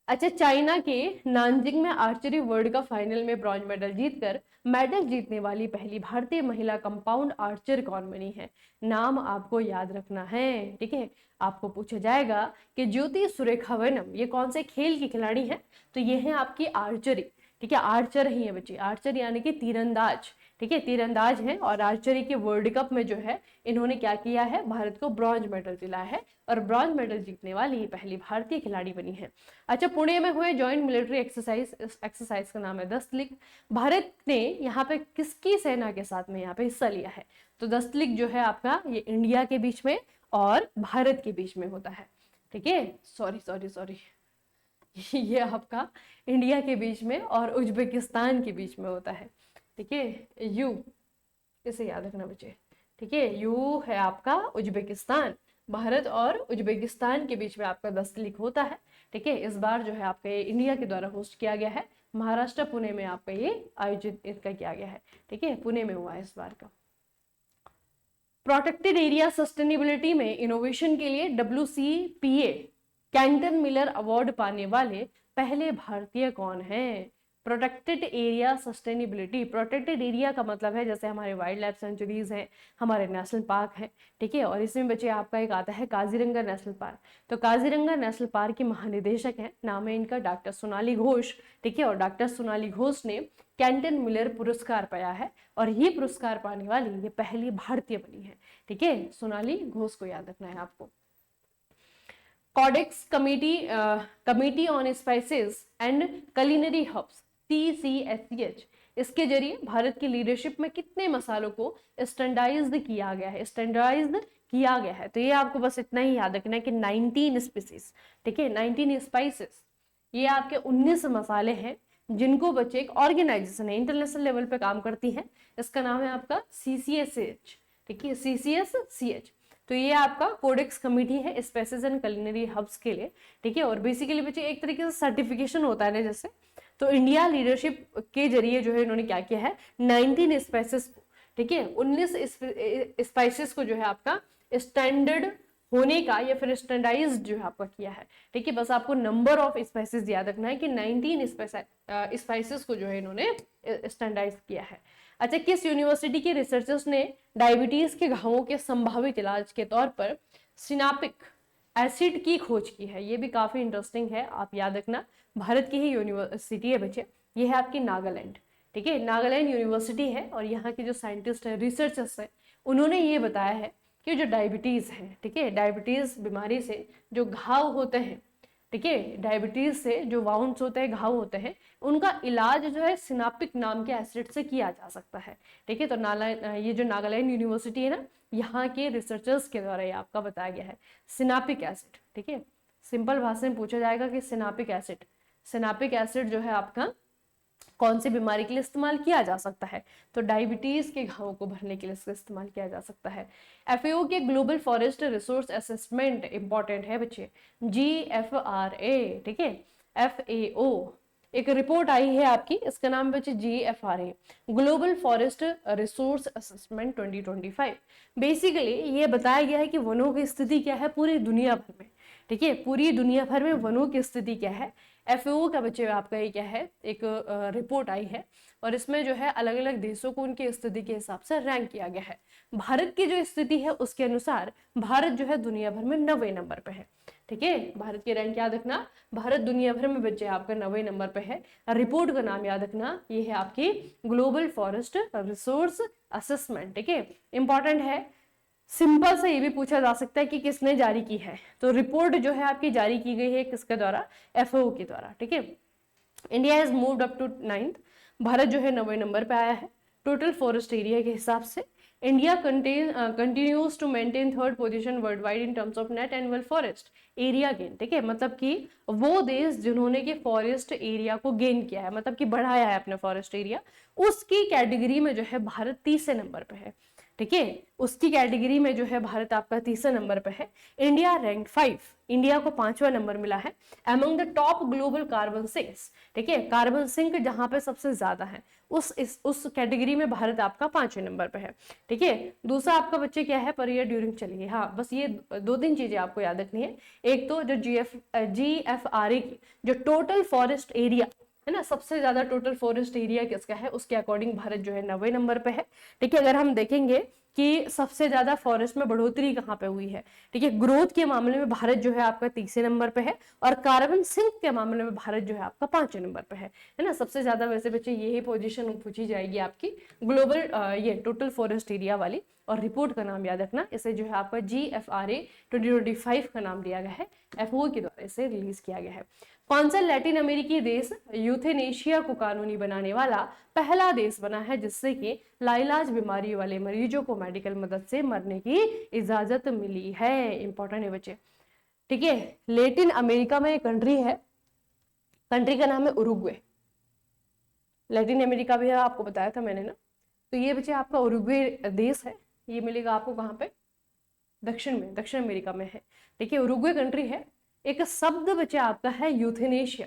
अच्छा, चाइना के नानजिंग में आर्चरी वर्ल्ड कप फाइनल में ब्रॉन्ज मेडल जीतने वाली पहली भारतीय महिला कंपाउंड आर्चर कौन बनी है? नाम आपको याद रखना है, ठीक है। आपको पूछा जाएगा कि ज्योति सुरेखावनम ये कौन से खेल की खिलाड़ी है? तो ये है आपकी आर्चरी, ठीक है। आर्चर ही है बच्चे, आर्चर यानी कि तीरंदाज, ठीक है, तीरंदाज है। और आर्चरी के वर्ल्ड कप में जो है इन्होंने क्या किया है? भारत को ब्रॉन्ज मेडल दिलाया है और ब्रॉन्ज मेडल जीतने वाली पहली भारतीय खिलाड़ी बनी है। अच्छा, पुणे में हुए जॉइंट मिलिट्री एक्सरसाइज का नाम है दस्तलिक। भारत ने यहाँ पे किसकी सेना के साथ में यहाँ पे हिस्सा लिया है? तो दस्तलिक जो है आपका ये इंडिया के बीच में और भारत के बीच में होता है, ठीक है। सॉरी ये आपका इंडिया के बीच में और उज्बेकिस्तान के बीच में होता है, ठीक है। यू इसे याद रखना बच्चे, ठीक है। यू है आपका उज्बेकिस्तान, भारत और उज्बेकिस्तान के बीच में आपका दस्तलिक होता है, ठीक है। इस बार जो है आपका ये इंडिया के द्वारा होस्ट किया गया है, महाराष्ट्र पुणे में आपका ये आयोजित इसका किया गया है, ठीक है, पुणे में हुआ है इस बार का। प्रोटेक्टेड एरिया सस्टेनेबिलिटी में इनोवेशन के लिए WCPA कैंटन मिलर अवार्ड पाने वाले पहले भारतीय कौन हैं? Protected area sustainability, protected area का मतलब है जैसे हमारे वाइल्ड लाइफ सेंचुरीज हैं, हमारे नेशनल पार्क हैं, ठीक है। और इसमें बच्चे आपका एक आता है काजीरंगा नेशनल पार्क। तो काजीरंगा नेशनल पार्क की महानिदेशक है, नाम है इनका डॉक्टर सोनाली घोष, ठीक है। और डॉक्टर सोनाली घोष ने कैंटन मिलर पुरस्कार पाया है और ये पुरस्कार पाने वाली ये पहली भारतीय बनी है, ठीक है। सोनाली घोष को याद रखना है आपको। Codex committee on spices and culinary herbs TCSCH, इसके जरिए भारत की लीडरशिप में कितने मसालों को स्टैंडर्डाइज्ड किया गया है? स्टैंडर्डाइज्ड किया गया है। तो ये आपको बस इतना ही याद रखना है कि 19 स्पीसीज, ठीक है, 19 स्पाइसेस, ये आपके 19 मसाले हैं जिनको बच्चे एक ऑर्गेनाइजेशन है, इंटरनेशनल लेवल पे काम करती है, इसका नाम है आपका CCSH, ठीक है, CCSCH। तो ये आपका कोडेक्स कमिटी है स्पाइसेस एंड कुलिनरी हब्स के लिए, ठीक है। और बेसिकली बच्चे एक तरीके से सर्टिफिकेशन होता है ना जैसे, तो इंडिया लीडरशिप के जरिए जो है इन्होंने क्या किया है, 19 स्पाइसेस को, ठीक है, 19 स्पाइसेस को जो है आपका स्टैंडर्ड होने का या फिर स्टैंडर्डाइज्ड जो है आपका किया है, ठीक है। बस आपको नंबर ऑफ स्पाइसेस याद रखना है कि 19 स्पाइसेस को जो है इन्होंने स्टैंडर्डाइज किया है। अच्छा, किस यूनिवर्सिटी के रिसर्चर्स ने डायबिटीज के घावों के संभावित इलाज के तौर पर सिनापिक एसिड की खोज की है? ये भी काफी इंटरेस्टिंग है, आप याद रखना, भारत की ही यूनिवर्सिटी है बच्चे, ये है आपकी नागालैंड, ठीक है, नागालैंड यूनिवर्सिटी है। और यहाँ के जो साइंटिस्ट है, रिसर्चर्स है, उन्होंने ये बताया है कि जो डायबिटीज है, ठीक है, डायबिटीज बीमारी से जो घाव होते हैं, ठीक है, डायबिटीज से जो वाउंड्स होते हैं, घाव होते हैं, उनका इलाज जो है सिनापिक नाम के एसिड से किया जा सकता है, ठीक है। तो ये जो नागालैंड यूनिवर्सिटी है ना, यहाँ के रिसर्चर्स के द्वारा ये आपका बताया गया है सिनापिक एसिड, ठीक है। सिंपल भाषा में पूछा जाएगा कि सिनापिक एसिड जो है आपका कौन सी बीमारी के लिए इस्तेमाल किया जा सकता है? तो डायबिटीज के घावों को भरने के लिए इसका इस्तेमाल किया जा सकता है। FAO के global forest resource assessment important है बच्चे, GFRA, ठीक है, FAO एक रिपोर्ट आई है आपकी, इसका नाम बच्चे GFRA, global forest resource assessment 2025। Basically ये बताया गया है कि वनों की स्थिति क्या है पूरी दुनिया भर में, ठीक है, पूरी दुनिया भर में वनों की स्थिति क्या है। FAO का बच्चे आपका ये क्या है, एक रिपोर्ट आई है और इसमें जो है अलग अलग देशों को उनकी स्थिति के हिसाब से रैंक किया गया है। भारत की जो स्थिति है उसके अनुसार भारत जो है दुनिया भर में 90 नंबर पे है, ठीक है। भारत की रैंक याद रखना, भारत दुनिया भर में बच्चे आपका 90 नंबर पे है। रिपोर्ट का नाम याद रखना, ये है आपकी ग्लोबल फॉरेस्ट रिसोर्स असेसमेंट, ठीक है, इंपॉर्टेंट है। सिंपल से ये भी पूछा जा सकता है कि किसने जारी की है, तो रिपोर्ट जो है आपकी जारी की गई है किसके द्वारा? FAO के द्वारा, ठीक है। India has moved up to 9th, Bharat जो है 90 नंबर पे आया है टोटल फॉरेस्ट एरिया के हिसाब से। India continues to maintain third position worldwide in terms of net annual forest area gain, ठीक है, मतलब कि वो देश जिन्होंने कि फॉरेस्ट एरिया को गेन किया है, मतलब कि बढ़ाया है अपने फॉरेस्ट एरिया, उसकी कैटेगरी में जो है भारत तीसरे नंबर पे है, ठीक है, उसकी कैटेगरी में जो है भारत आपका तीसरे नंबर पे है। इंडिया रैंक 5, इंडिया को 5वां नंबर मिला है among the top global carbon sinks, ठीक है, कार्बन सिंक जहां पे सबसे ज्यादा है उस कैटेगरी में भारत आपका 5वें नंबर पे है, ठीक है। दूसरा आपका बच्चे क्या है, पर ईयर ड्यूरिंग, चलिए हाँ बस ये 2-3 चीजें आपको याद रखनी है। एक तो जो GFRA की जो टोटल फॉरेस्ट एरिया है ना, सबसे ज्यादा टोटल फॉरेस्ट एरिया किसका है, उसके अकॉर्डिंग भारत जो है 90वें नंबर पे है, ठीक है। अगर हम देखेंगे कि सबसे ज्यादा फॉरेस्ट में बढ़ोतरी कहाँ पे हुई है, ठीक है, ग्रोथ के मामले में भारत जो है आपका तीसरे नंबर पे है, और कार्बन सिंक के मामले में भारत जो है आपका 5वें नंबर पे है ना, सबसे ज्यादा। वैसे बच्चे यही पोजीशन पूछी जाएगी आपकी ग्लोबल ये टोटल फॉरेस्ट एरिया वाली, और रिपोर्ट का नाम याद रखना, इसे जो है आपका GFRA 2025 का नाम दिया गया है, FAO के द्वारा इसे रिलीज किया गया है। कौन सा लैटिन अमेरिकी देश यूथेनेशिया को कानूनी बनाने वाला पहला देश बना है जिससे कि लाइलाज बीमारी वाले मरीजों को मेडिकल मदद से मरने की इजाजत मिली है? इंपॉर्टेंट है बच्चे, ठीक है। लैटिन अमेरिका में एक कंट्री है, कंट्री का नाम है उरुग्वे। लैटिन अमेरिका भी है, आपको बताया था मैंने ना, तो ये बच्चे आपका उरुग्वे देश है, ये मिलेगा आपको कहाँ पे, दक्षिण में, दक्षिण अमेरिका में है, ठीक है, उरुग्वे कंट्री है। एक शब्द बच्चे आपका है यूथेनेशिया।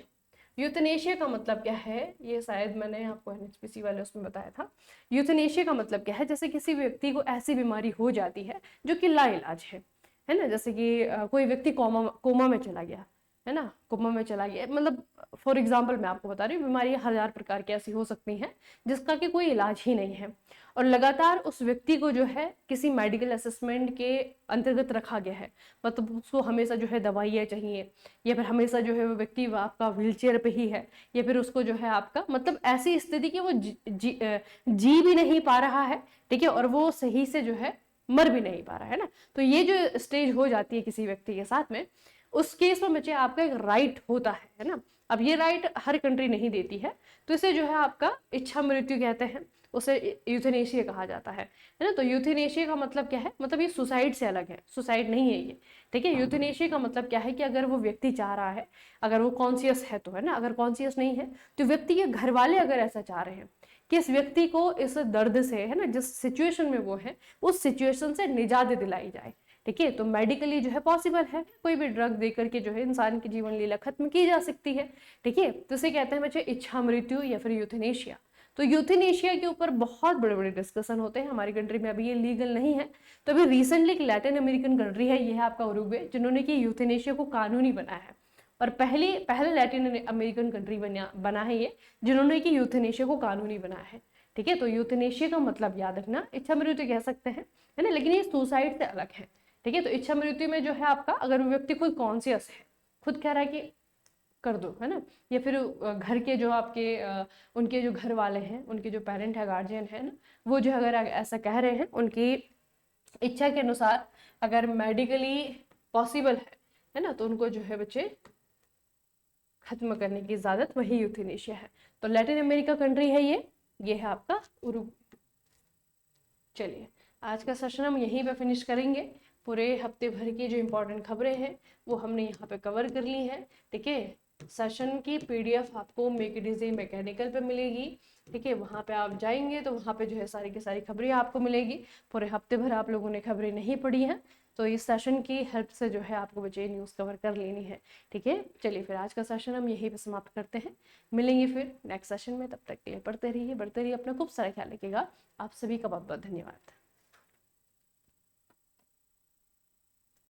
यूथेनेशिया का मतलब क्या है, ये शायद मैंने आपको NHPC वाले उसमें बताया था। यूथेनेशिया का मतलब क्या है, जैसे किसी व्यक्ति को ऐसी बीमारी हो जाती है जो कि लाइलाज है ना, जैसे कि कोई व्यक्ति कोमा में चला गया है ना, कोमा में चला गया, मतलब फॉर एग्जाम्पल मैं आपको बता रही हूँ, बीमारी 1000 प्रकार की ऐसी हो सकती हैं जिसका कि कोई इलाज ही नहीं है, और लगातार उस व्यक्ति को जो है किसी मेडिकल असेसमेंट के अंतर्गत रखा गया है, मतलब उसको हमेशा जो है दवाइयाँ चाहिए, या फिर हमेशा जो है वो व्यक्ति आपका व्हील चेयर पे ही है, या फिर उसको जो है आपका मतलब ऐसी स्थिति कि वो जी भी नहीं पा रहा है, ठीक है, और वो सही से जो है मर भी नहीं पा रहा है ना, तो ये जो स्टेज हो जाती है किसी व्यक्ति के साथ में, उस केस में बच्चे आपका एक राइट होता है ना। अब ये राइट हर कंट्री नहीं देती है, तो इसे जो है आपका इच्छा मृत्यु कहते हैं, उसे यूथेनेशिया कहा जाता है ना। तो यूथेनेशिया का मतलब क्या है, मतलब ये सुसाइड से अलग है, सुसाइड नहीं है ये, ठीक है। यूथेनेशिया का मतलब क्या है कि अगर वो व्यक्ति चाह रहा है, अगर वो कॉन्शियस है तो, है ना, अगर कॉन्शियस नहीं है तो व्यक्ति के घर वाले अगर ऐसा चाह रहे हैं कि इस व्यक्ति को इस दर्द से, है ना, जिस सिचुएशन में वो है उस सिचुएशन से निजात दिलाई जाए, ठीक है, तो मेडिकली जो है पॉसिबल है, कोई भी ड्रग देकर के जो है इंसान की जीवन लीला खत्म की जा सकती है, ठीक है, तो इसे कहते हैं बच्चे इच्छा मृत्यु या फिर यूथेनेशिया। तो यूथेनेशिया के ऊपर बहुत बड़े बड़े डिस्कशन होते हैं, हमारी कंट्री में अभी ये लीगल नहीं है, तो अभी रिसेंटली एक लैटिन अमेरिकन कंट्री है, ये है आपका उरुग्वे, जिन्होंने कि यूथेनेशिया को कानूनी बनाया है, और पहले लैटिन अमेरिकन कंट्री बना है ये, जिन्होंने कि यूथेनेशिया को कानूनी बनाया है, ठीक है। तो यूथेनेशिया का मतलब याद रखना, इच्छा मृत्यु कह सकते हैं, है ना, लेकिन ये सुसाइड से अलग है, ठीक है। तो इच्छा मृत्यु में जो है आपका अगर व्यक्ति खुद कॉन्शियस है, खुद कह रहा है कि कर दो, है ना, या फिर घर के जो आपके उनके जो घर वाले हैं, उनके जो पेरेंट है, गार्जियन है ना, वो जो अगर ऐसा कह रहे हैं, उनकी इच्छा के अनुसार अगर मेडिकली पॉसिबल है ना, तो उनको जो है बच्चे खत्म करने की इजाजत, वही यूथेनेशिया है। तो लैटिन अमेरिका कंट्री है ये है आपका उरुग्वे। चलिए आज का सेशन हम यहीं पे फिनिश करेंगे, पूरे हफ्ते भर की जो इम्पोर्टेंट खबरें हैं वो हमने यहाँ पे कवर कर ली हैं, ठीक है। सेशन की PDF आपको मेक इट इजी मैकेनिकल पे मिलेगी, ठीक है, वहाँ पे आप जाएंगे तो वहाँ पे जो है सारी की सारी खबरें आपको मिलेगी। पूरे हफ्ते भर आप लोगों ने खबरें नहीं पढ़ी हैं तो इस सेशन की हेल्प से जो है आपको बच्चे न्यूज़ कवर कर लेनी है, ठीक है। चलिए फिर आज का सेशन हम यहीं पे समाप्त करते हैं, मिलेंगे फिर नेक्स्ट सेशन में, तब तक के लिए पढ़ते रहिए, बढ़ते रहिए, अपना खूब सारा ख्याल रखिएगा। आप सभी का बहुत बहुत धन्यवाद।